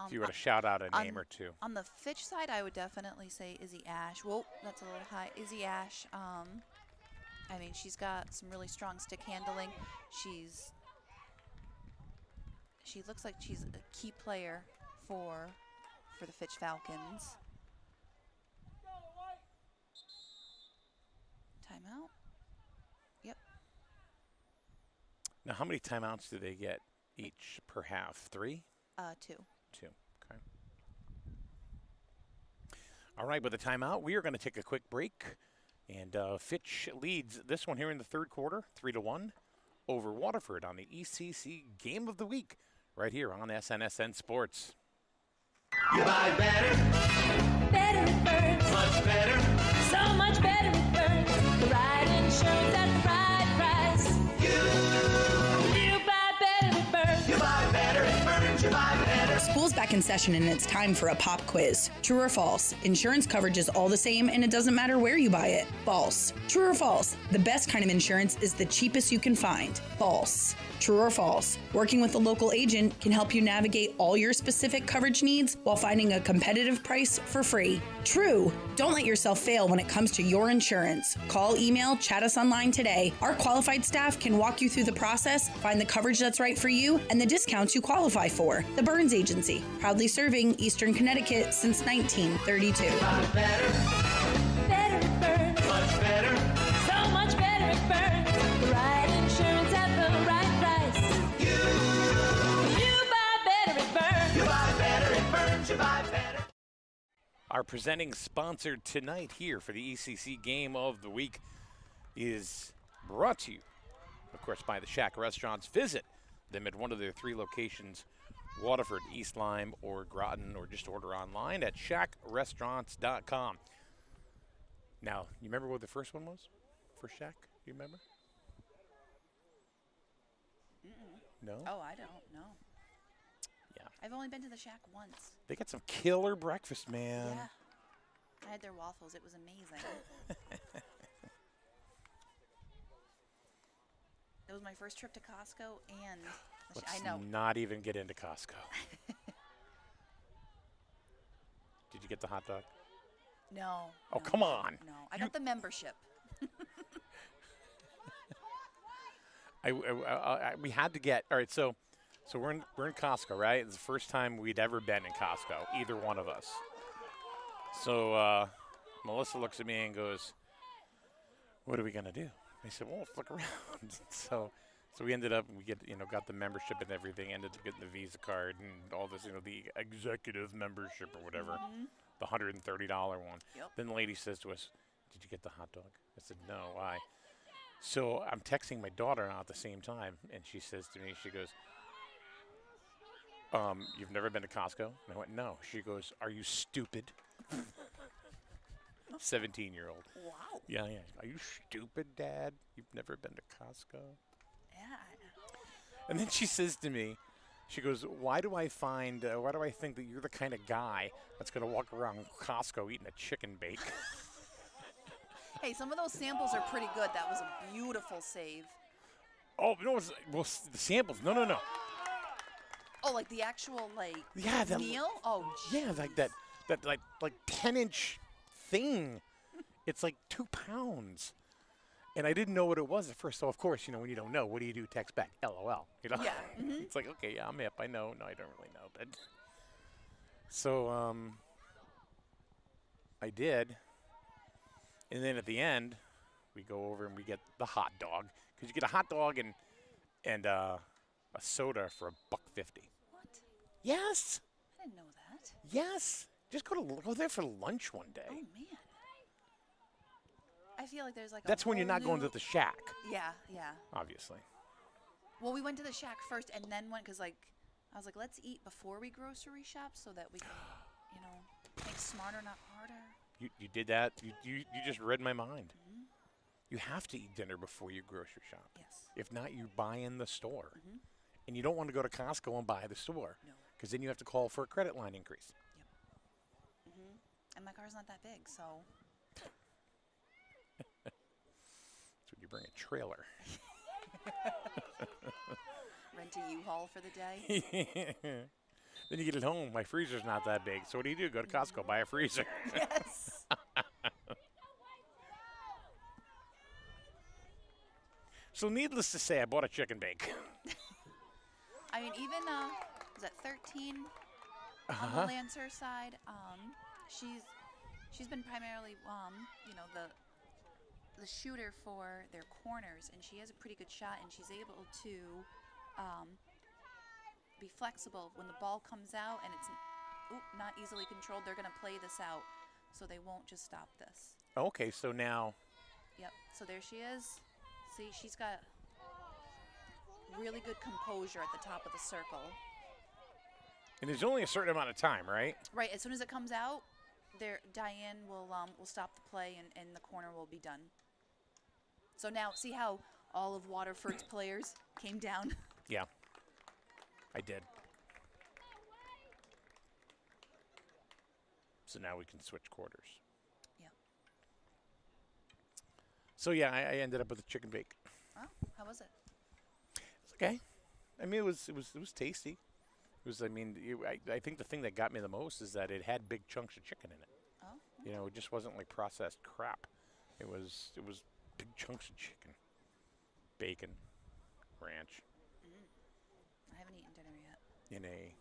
If you were to shout out a name or two. On the Fitch side, I would definitely say Izzy Ash. Whoa, that's a little high. Izzy Ash. I mean, she's got some really strong stick handling. She looks like she's a key player for the Fitch Falcons. Timeout. Yep. Now, how many timeouts do they get each per half? 3? 2. 2. Okay. All right, with the timeout, we are going to take a quick break. And Fitch leads this one here in the third quarter, 3-1, over Waterford on the ECC Game of the Week, right here on SNSN Sports. You buy better. Better it burns. Much better. So much better it burns. The right insurance at the right price. You buy better it burns. You buy better it burns. You buy better. School's back in session and it's time for a pop quiz. True or false? Insurance coverage is all the same and it doesn't matter where you buy it. False. True or false? The best kind of insurance is the cheapest you can find. False. True or false? Working with a local agent can help you navigate all your specific coverage needs while finding a competitive price for free. True. Don't let yourself fail when it comes to your insurance. Call, email, chat us online today. Our qualified staff can walk you through the process, find the coverage that's right for you, and the discounts you qualify for. The Burns Agency, proudly serving Eastern Connecticut since 1932. Better. Better it burns. Much better. So much better it burns. The right insurance at the right price. You buy better it burns. You buy better it burns. You buy better. Our presenting sponsor tonight here for the ECC Game of the Week is brought to you, of course, by the Shack Restaurants. Visit them at one of their 3 locations, Waterford, East Lyme, or Groton, or just order online at shackrestaurants.com. Now, you remember what the first one was for Shack? You remember? No? Oh, I don't know. Yeah. I've only been to the Shack once. They got some killer breakfast, man. Yeah. I had their waffles. It was amazing. It was my first trip to Costco and Let's I know. not even get into Costco. Did you get the hot dog? No. Oh, no, come on. No. I got the membership. We had to get, all right, so we're in Costco, right? It's the first time we'd ever been in Costco, either one of us. So Melissa looks at me and goes, "What are we gonna do?" I said, "Well, let's look around." So we ended up, got the membership and everything, ended up getting the Visa card and all this, the executive membership or whatever, the $130 one. Yep. Then the lady says to us, "Did you get the hot dog?" I said, "No, why?" So I'm texting my daughter now at the same time, and she says to me, she goes, "You've never been to Costco?" And I went, "No." She goes, "Are you stupid?" 17-year-old. Wow. Yeah. Are you stupid, Dad? You've never been to Costco? Yeah. And then she says to me, she goes, why do I think that you're the kind of guy that's going to walk around Costco eating a chicken bake? Hey, some of those samples are pretty good. That was a beautiful save. Oh, no, the samples. No. Oh, like the actual, Yeah, meal? Oh, geez. Yeah, like that 10-inch thing. It's like 2 pounds. And I didn't know what it was at first. So, of course, when you don't know, what do? Text back, LOL. Yeah. Mm-hmm. It's like, okay, yeah, I'm hip. I know. No, I don't really know. But so I did. And then at the end, we go over and we get the hot dog. Because you get a hot dog and a soda for $1.50. What? Yes. I didn't know that. Yes. Just go there for lunch one day. Oh, man. I feel like there's That's when you're not going to the Shack. Yeah. Obviously. Well, we went to the Shack first and then went because, I was like, let's eat before we grocery shop so that we can, think smarter, not harder. You did that? You just read my mind. Mm-hmm. You have to eat dinner before you grocery shop. Yes. If not, you buy in the store. Mm-hmm. And you don't want to go to Costco and buy the store. No. Because then you have to call for a credit line increase. Yep. Mm-hmm. And my car's not that big, so. That's when you bring a trailer. Rent a U-Haul for the day. Then you get it home. My freezer's not that big. So what do? Go to Costco, buy a freezer. Yes. So needless to say, I bought a chicken bake. I mean, even was that 13 on the Lancer side? She's been primarily the shooter for their corners, and she has a pretty good shot, and she's able to be flexible when the ball comes out and it's not easily controlled. They're going to play this out, so they won't just stop this. Okay, so now. Yep. So there she is. See, she's got really good composure at the top of the circle. And there's only a certain amount of time, right? Right. As soon as it comes out, Diane will stop the play and the corner will be done. So now, see how all of Waterford's players came down? Yeah, I did. So now we can switch quarters. Yeah. So yeah, I ended up with a chicken bake. Oh, how was it? It's okay. I mean, it was tasty. It was. I mean, I think the thing that got me the most is that it had big chunks of chicken in it. Oh. It just wasn't like processed crap. It was big chunks of chicken, bacon, ranch. I haven't eaten dinner yet. In a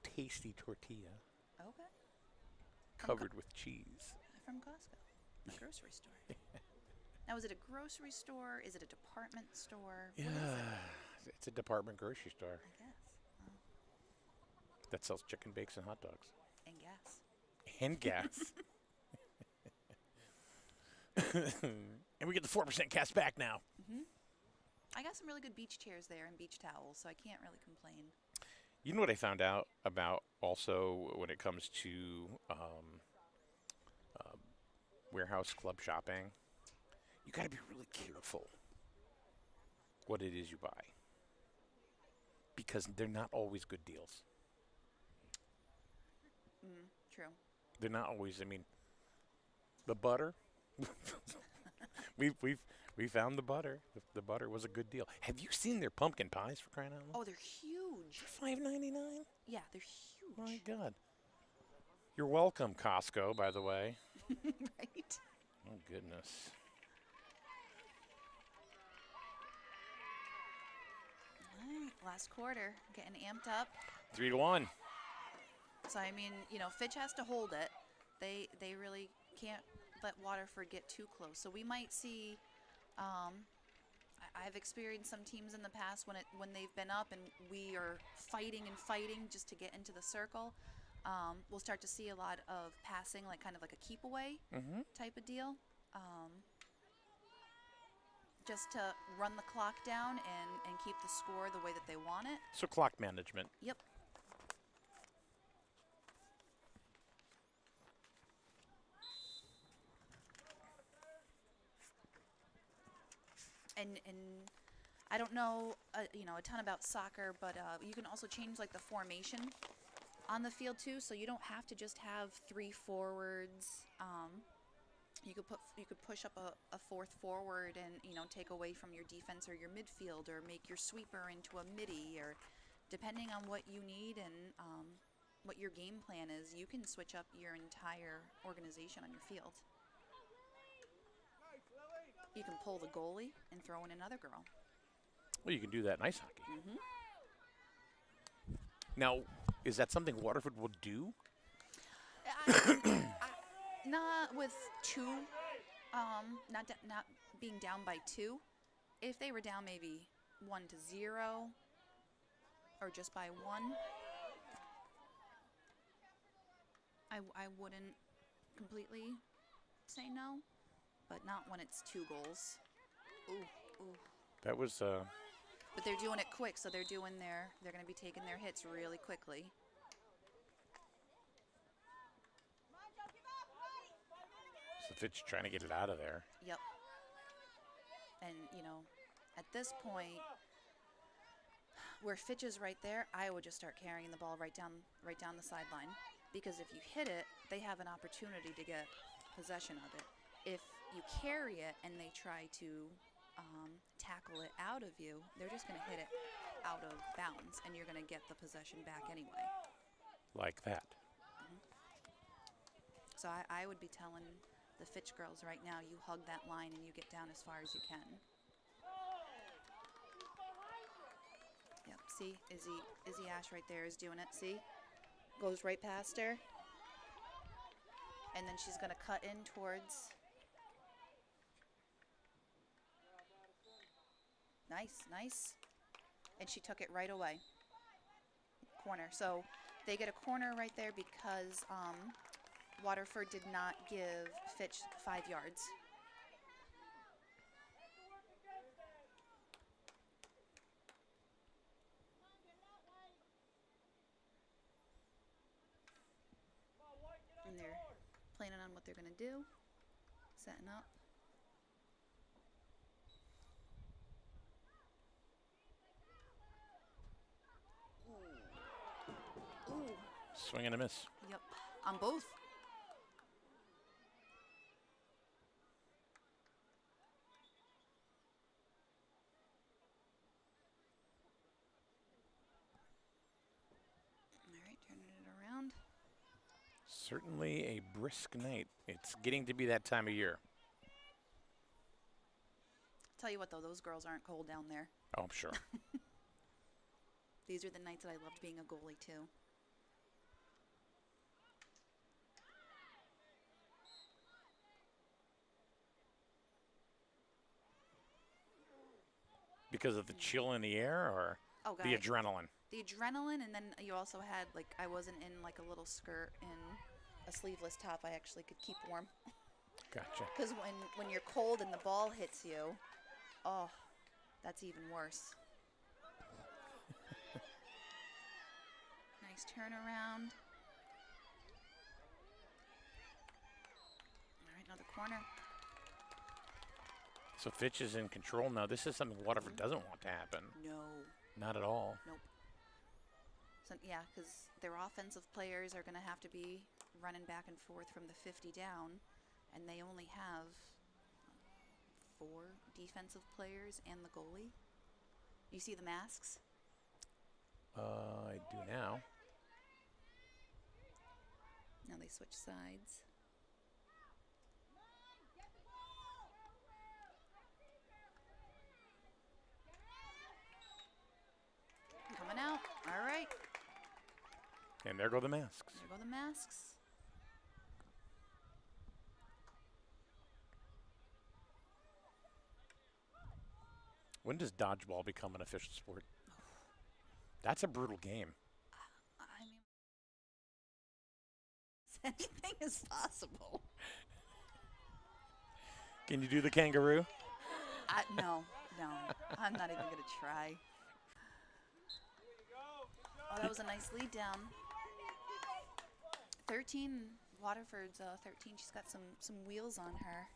tasty tortilla. Okay. Covered with cheese. From Costco, a grocery store. Now, is it a grocery store? Is it a department store? Yeah, it's a department grocery store. I guess. Oh. That sells chicken bakes and hot dogs. And gas. And gas. And we get the 4% cash back now. Mm-hmm. I got some really good beach chairs there and beach towels, so I can't really complain. You know what I found out about also when it comes to warehouse club shopping? You got to be really careful what it is you buy, because they're not always good deals. True. They're not always. I mean, the butter. we found the butter. The butter was a good deal. Have you seen their pumpkin pies, for crying out loud? Oh, they're huge. $5.99. Yeah, they're huge. My God. You're welcome, Costco. By the way. Right. Oh goodness. All right, last quarter, getting amped up. 3-1. So I mean, Fitch has to hold it. They really can't let Waterford get too close. So we might see. I've experienced some teams in the past when they've been up and we are fighting just to get into the circle. We'll start to see a lot of passing, like kind of like a keep away type of deal, just to run the clock down and keep the score the way that they want it. So clock management. Yep. And I don't know, a ton about soccer, but you can also change like the formation on the field too. So you don't have to just have 3 forwards. You could push up a 4th forward and take away from your defense or your midfield, or make your sweeper into a midi, or depending on what you need and what your game plan is, you can switch up your entire organization on your field. You can pull the goalie and throw in another girl. Well, you can do that in ice hockey. Now, is that something Waterford will do? Not with 2, not being down by 2. If they were down maybe 1-0, or just by 1, I wouldn't completely say no. But not when it's 2 goals. Ooh. That was. But they're doing it quick, so they're going to be taking their hits really quickly. So Fitch trying to get it out of there. Yep. And at this point, where Fitch is right there, I would just start carrying the ball right down the sideline, because if you hit it, they have an opportunity to get possession of it. If you carry it and they try to tackle it out of you, they're just going to hit it out of bounds, and you're going to get the possession back anyway. Like that. So I would be telling the Fitch girls right now, you hug that line and you get down as far as you can. Yep, see, Izzy Ash right there is doing it, see? Goes right past her. And then she's going to cut in towards... Nice. And she took it right away. Corner. So they get a corner right there because Waterford did not give Fitch 5 yards. And they're planning on what they're going to do. Setting up. Swing and a miss. Yep, on both. All right, turning it around. Certainly a brisk night. It's getting to be that time of year. Tell you what, though, those girls aren't cold down there. Oh, I'm sure. These are the nights that I loved being a goalie, too. Because of the chill in the air, or the adrenaline? The adrenaline, and then you also had, like, I wasn't in, like, a little skirt and a sleeveless top. I actually could keep warm. Gotcha. Because when you're cold and the ball hits you, oh, that's even worse. Nice turnaround. All right, another corner. So Fitch is in control now. This is something Waterford doesn't want to happen. No. Not at all. Nope. So, yeah, because their offensive players are going to have to be running back and forth from the 50 down, and they only have 4 defensive players and the goalie. You see the masks? I do now. Now they switch sides. Coming out. All right. And there go the masks. There go the masks. When does dodgeball become an official sport? That's a brutal game. I mean, anything is possible. Can you do the kangaroo? No. I'm not even going to try. Oh, that was a nice lead down. 13, Waterford's 13. She's got some wheels on her.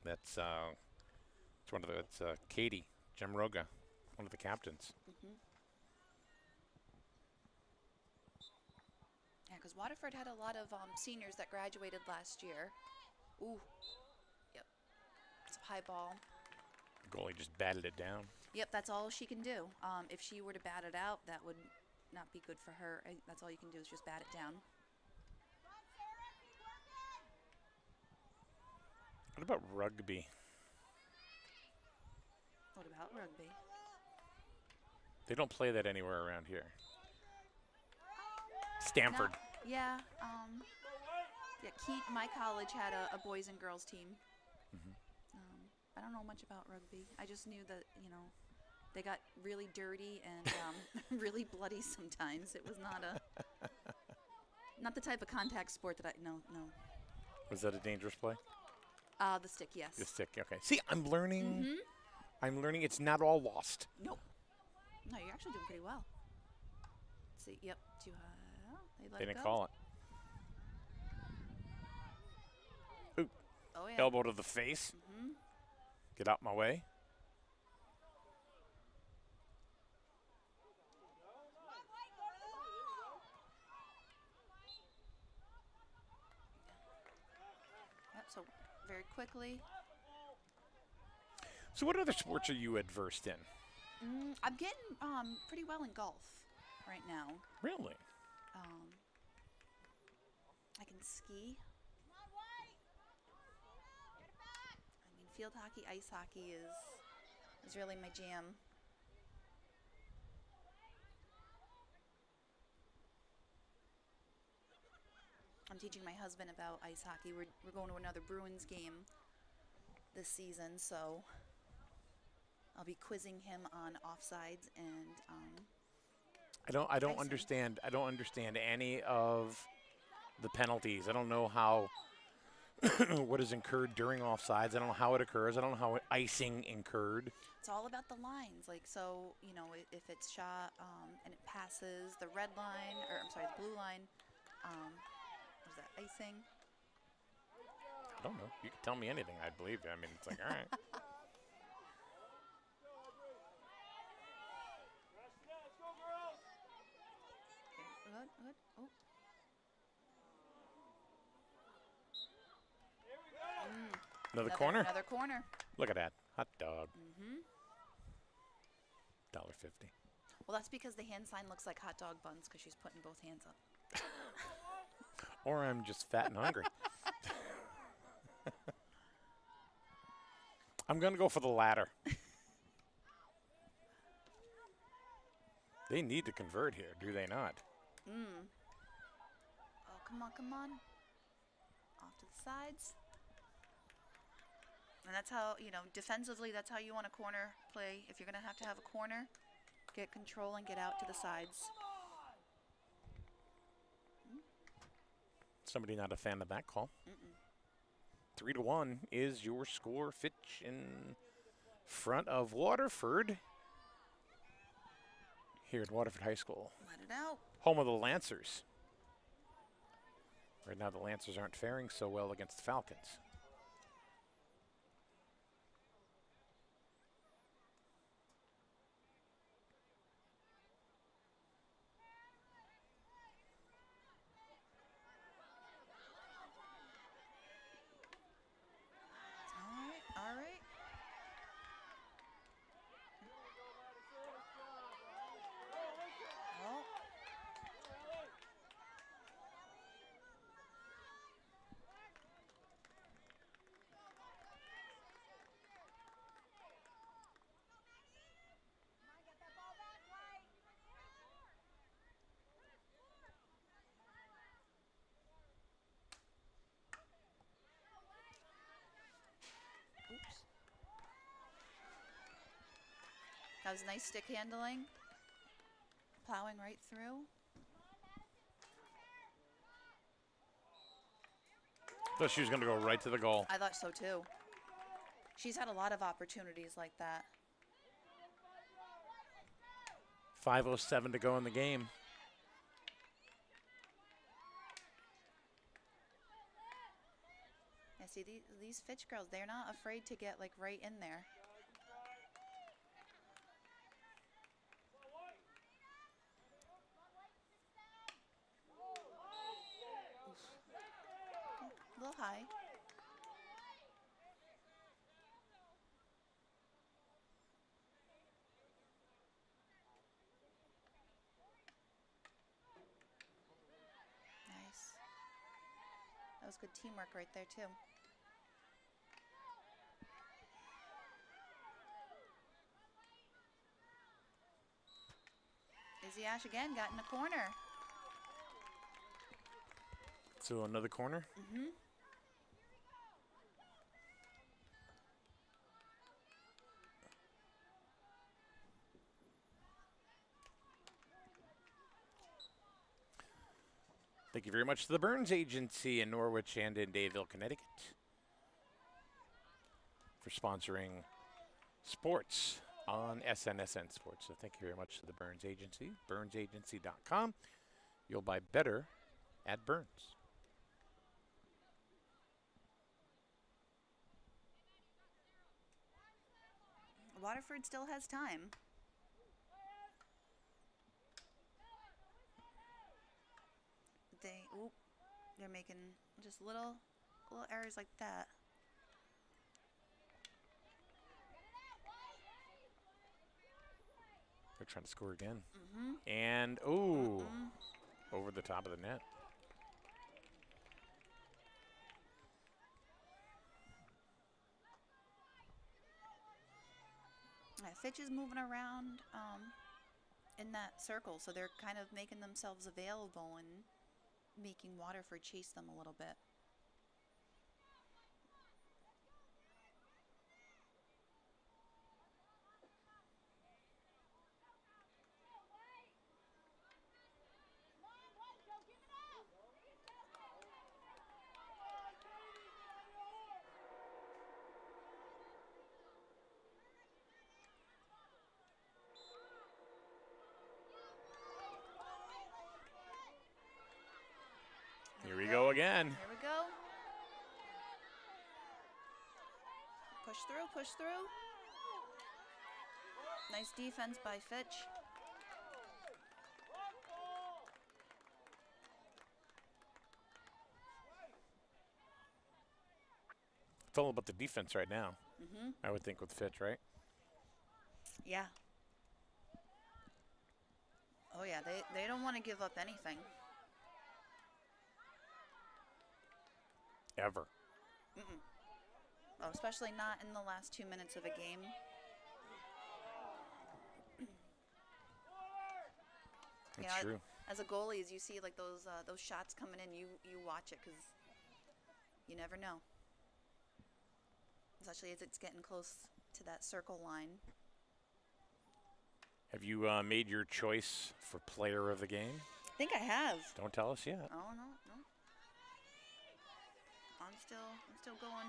That's it's one of the Katie Jamroga, one of the captains. Yeah, because Waterford had a lot of seniors that graduated last year. Ooh, yep, it's a high ball. The goalie just batted it down. Yep, that's all she can do. If she were to bat it out, that would not be good for her. That's all you can do is just bat it down. What about rugby? What about rugby? They don't play that anywhere around here. Stanford. Yeah, my college had a boys and girls team. I don't know much about rugby. I just knew that, they got really dirty and really bloody sometimes. It was not the type of contact sport that no. Was that a dangerous play? The stick, yes. The stick, okay. See, I'm learning. I'm learning it's not all lost. Nope. No, you're actually doing pretty well. Let's see, yep, too high. They didn't call it. Ooh. Oh, yeah. Elbow to the face. Get out my way. Yep, so very quickly. So what other sports are you adversed in? I'm getting pretty well in golf right now. Really? I can ski. I mean, field hockey, ice hockey is really my jam. I'm teaching my husband about ice hockey. We're going to another Bruins game this season, so I'll be quizzing him on offsides and I don't understand. I don't understand any of the penalties. I don't know how what is incurred during offsides. I don't know how it occurs. I don't know how icing incurred. It's all about the lines. Like, so, if it's shot and it passes the red line, or I'm sorry, the blue line, what is that, icing? I don't know. You can tell me anything. I'd believe you. I mean, it's like, all right. Good. Oh. Another corner? Another corner. Look at that. Hot dog. $1.50. Well, that's because the hand sign looks like hot dog buns because she's putting both hands up. Or I'm just fat and hungry. I'm going to go for the latter. They need to convert here, do they not? Oh, come on. Off to the sides. And that's how, defensively, that's how you want a corner play. If you're going to have a corner, get control and get out to the sides. Somebody not a fan of that call. 3-1 is your score. Fitch in front of Waterford here at Waterford High School. Let it out. Home of the Lancers. Right now the Lancers aren't faring so well against the Falcons. All right. Oh. Oops. That was nice stick handling. Plowing right through. Thought she was going to go right to the goal. I thought so too. She's had a lot of opportunities like that. 5:07 to go in the game. Yeah, see, these Fitch girls, they're not afraid to get like right in there. A little high. Nice. That was good teamwork right there too. Izzy Ash again got in a corner. So another corner. Mm-hmm. Thank you very much to the Burns Agency in Norwich and in Dayville, Connecticut for sponsoring sports on SNSN Sports. So thank you very much to the Burns Agency, burnsagency.com. You'll buy better at Burns. Waterford still has time. They're making just little errors like that. They're trying to score again. Mm-hmm. And, ooh, over the top of the net. Fitch is moving around in that circle, so they're kind of making themselves available and making Waterford chase them a little bit. Here we go again. Here we go. Push through, push through. Nice defense by Fitch. It's all about the defense right now, Mm-hmm. I would think, with Fitch, right? Yeah. Oh yeah, they don't want to give up anything. Ever. Mm-mm. Oh, especially not in the last 2 minutes of a game. That's true. As a goalie, as you see like those shots coming in, you watch it because you never know. Especially as it's getting close to that circle line. Have you made your choice for player of the game? I think I have. Don't tell us yet. Oh, no. On I'm still going.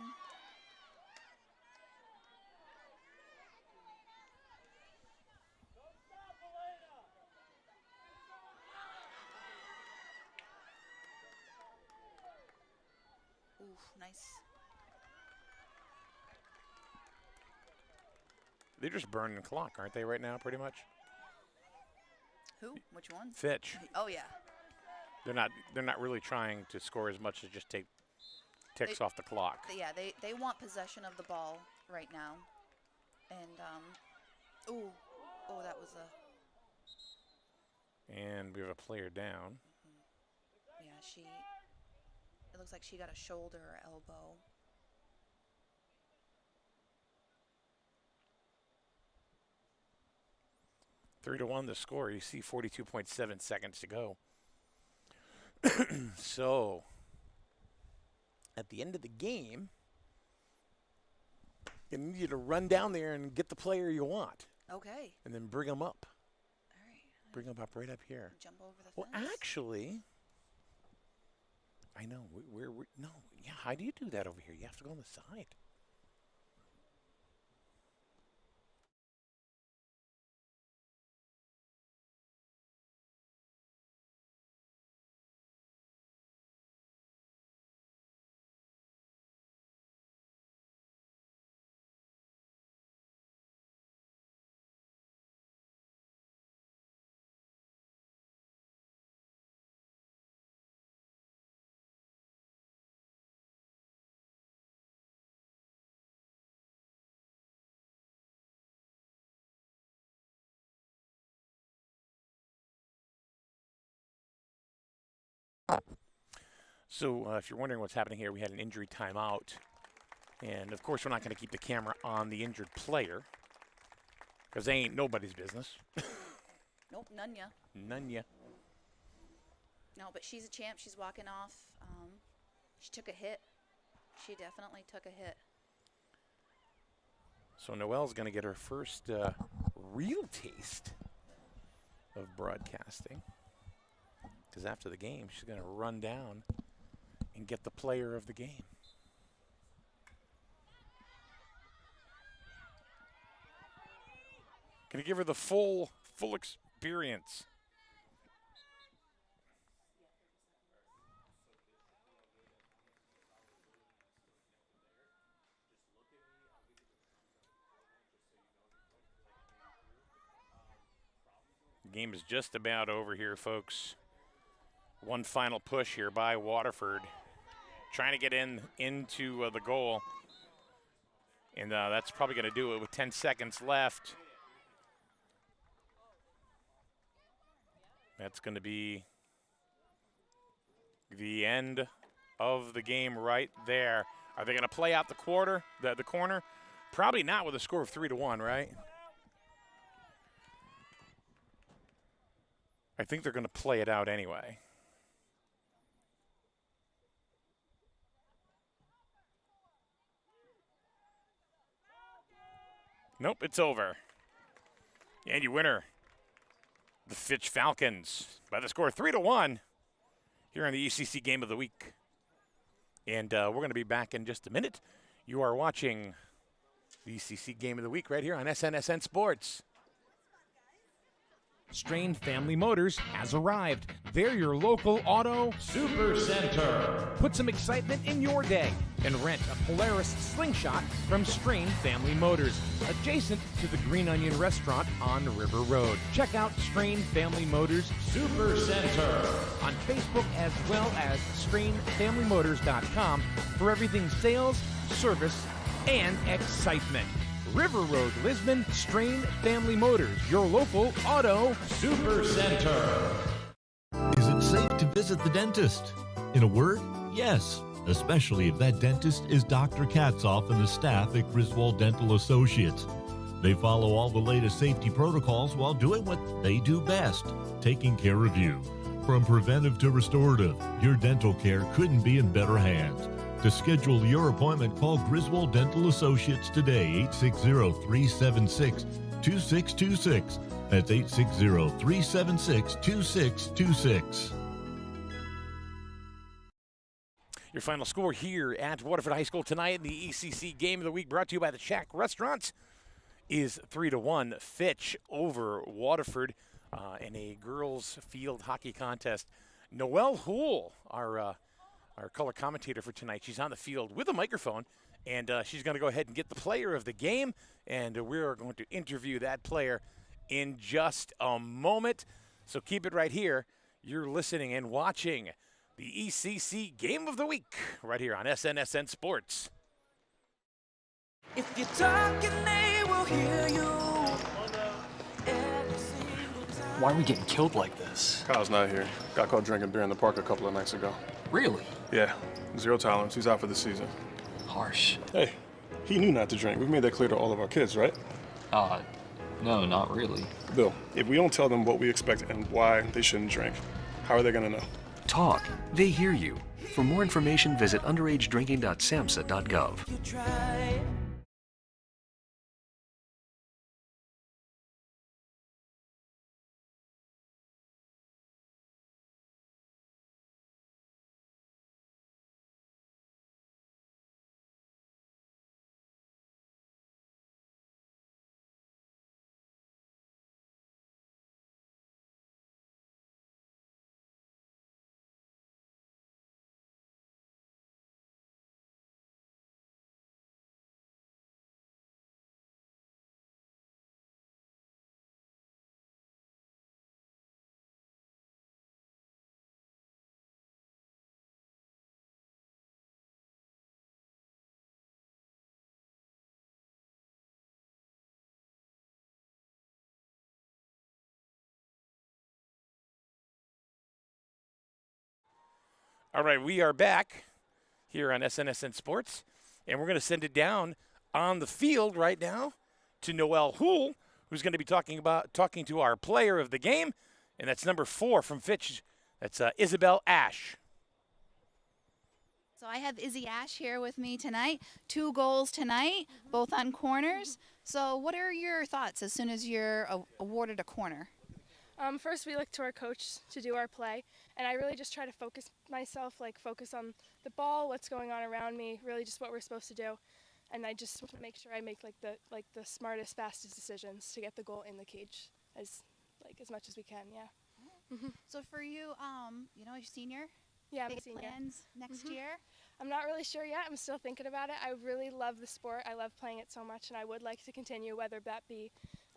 Oof, nice. They're just burning the clock, aren't they, right now, pretty much? Who? Which one? Fitch. Oh yeah. They're not really trying to score as much as just take ticks off the clock. Yeah, they want possession of the ball right now. And that was a. And we have a player down. Yeah, it looks like she got a shoulder or elbow. Three to 1 the score. You see 42.7 seconds to go. So, at the end of the game, I need you to run down there and get the player you want. Okay. And then bring them up. All right. Bring them up right up here. Jump over the Well, fence. actually, I know. No. Yeah, how do you do that over here? You have to go on the side. So if you're wondering what's happening here, we had an injury timeout. And, of course, we're not going to keep the camera on the injured player because they ain't nobody's business. Nope, none ya. None ya. No, but she's a champ. She's walking off. She took a hit. She definitely took a hit. So Noelle's going to get her first real taste of broadcasting because after the game, she's going to run down and get the player of the game. Going to give her the full experience. The game is just about over here, folks. One final push here by Waterford, trying to get into the goal. And that's probably going to do it with 10 seconds left. That's going to be the end of the game right there. Are they going to play out the corner? Probably not with a score of 3-1, right? I think they're going to play it out anyway. Nope, it's over. And your winner, the Fitch Falcons, by the score 3-1 here on the ECC Game of the Week. And we're going to be back in just a minute. You are watching the ECC Game of the Week right here on SNSN Sports. Strain Family Motors has arrived. They're your local auto super center. Put some excitement in your day and rent a Polaris Slingshot from Strain Family Motors, adjacent to the Green Onion Restaurant on River Road. Check out Strain Family Motors Super Center on Facebook as well as strainfamilymotors.com for everything sales, service, and excitement. River Road, Lisbon, Strain Family Motors, your local auto super center. Is it safe to visit the dentist? In a word, yes, especially if that dentist is Dr. Katzoff and the staff at Griswold Dental Associates. They follow all the latest safety protocols while doing what they do best, taking care of you. From preventive to restorative, your dental care couldn't be in better hands. To schedule your appointment, call Griswold Dental Associates today, 860-376-2626. That's 860-376-2626. Your final score here at Waterford High School tonight in the ECC Game of the Week, brought to you by the Shack Restaurants, is 3-1 Fitch over Waterford in a girls field hockey contest. Noelle Houle, our color commentator for tonight, she's on the field with a microphone, and she's going to go ahead and get the player of the game, and we're going to interview that player in just a moment. So keep it right here. You're listening and watching the ECC Game of the Week right here on SNSN Sports. If you're talking, they will hear you. Why are we getting killed like this? Kyle's not here. Got caught drinking beer in the park a couple of nights ago. Really? Yeah, 0 tolerance. He's out for the season. Harsh. Hey, he knew not to drink. We've made that clear to all of our kids, right? No, not really. Bill, if we don't tell them what we expect and why they shouldn't drink, how are they going to know? Talk. They hear you. For more information, visit underagedrinking.samhsa.gov. You try. All right, we are back here on SNSN Sports, and we're going to send it down on the field right now to Noelle Houle, who's going to be talking to our player of the game, and that's number 4 from Fitch. That's Isabel Ash. So I have Izzy Ash here with me tonight. 2 goals tonight, both on corners. So what are your thoughts as soon as you're awarded a corner? First, we look to our coach to do our play, and I really just try to focus on the ball, what's going on around me, really just what we're supposed to do, and I just make sure I make the smartest, fastest decisions to get the goal in the cage as much as we can. Yeah. So for you, you're senior. Yeah, I'm a Big senior. plans next year. I'm not really sure yet. I'm still thinking about it. I really love the sport. I love playing it so much, and I would like to continue, whether that be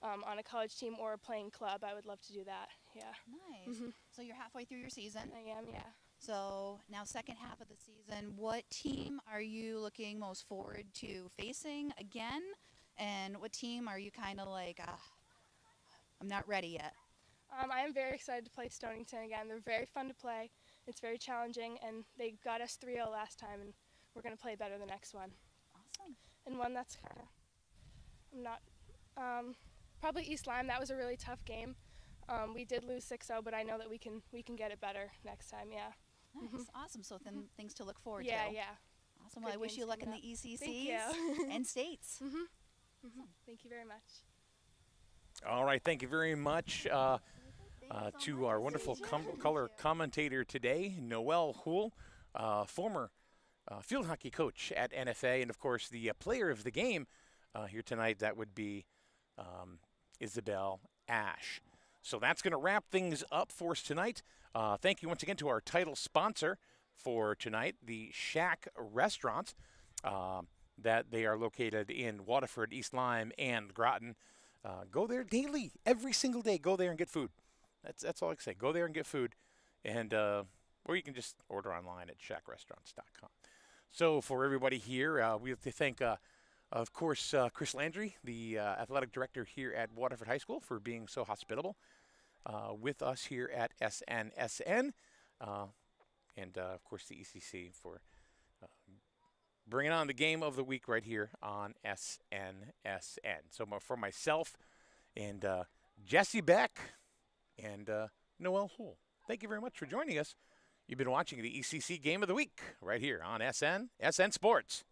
on a college team or playing club. I would love to do that. Yeah. Nice. So you're halfway through your season. I am. Yeah. So now second half of the season, what team are you looking most forward to facing again? And what team are you kind of like, I'm not ready yet? I am very excited to play Stonington again. They're very fun to play. It's very challenging, and they got us 3-0 last time, and we're going to play better the next one. Awesome. And one that's kind of, I'm not, probably East Lyme. That was a really tough game. We did lose 6-0, but I know that we can get it better next time. Yeah. Nice. Awesome. So then things to look forward to. Yeah. Awesome. Well, I wish you luck in the ECCs Thank you. and states. Thank you very much. All right, thank you very much to our wonderful color commentator today, Noelle Houle, former field hockey coach at NFA, and of course the player of the game here tonight. That would be Isabel Ash. So that's going to wrap things up for us tonight. Thank you once again to our title sponsor for tonight, the Shack Restaurants, that they are located in Waterford, East Lyme, and Groton. Go there daily, every single day. Go there and get food. That's all I can say. Go there and get food, and or you can just order online at shackrestaurants.com. So for everybody here, we have to thank, of course, Chris Landry, the athletic director here at Waterford High School, for being so hospitable with us here at SNSN, and of course the ECC for bringing on the game of the week right here on SNSN. So for myself and Jesse Beck and Noelle Houle, thank you very much for joining us. You've been watching the ECC Game of the Week right here on SN Sports.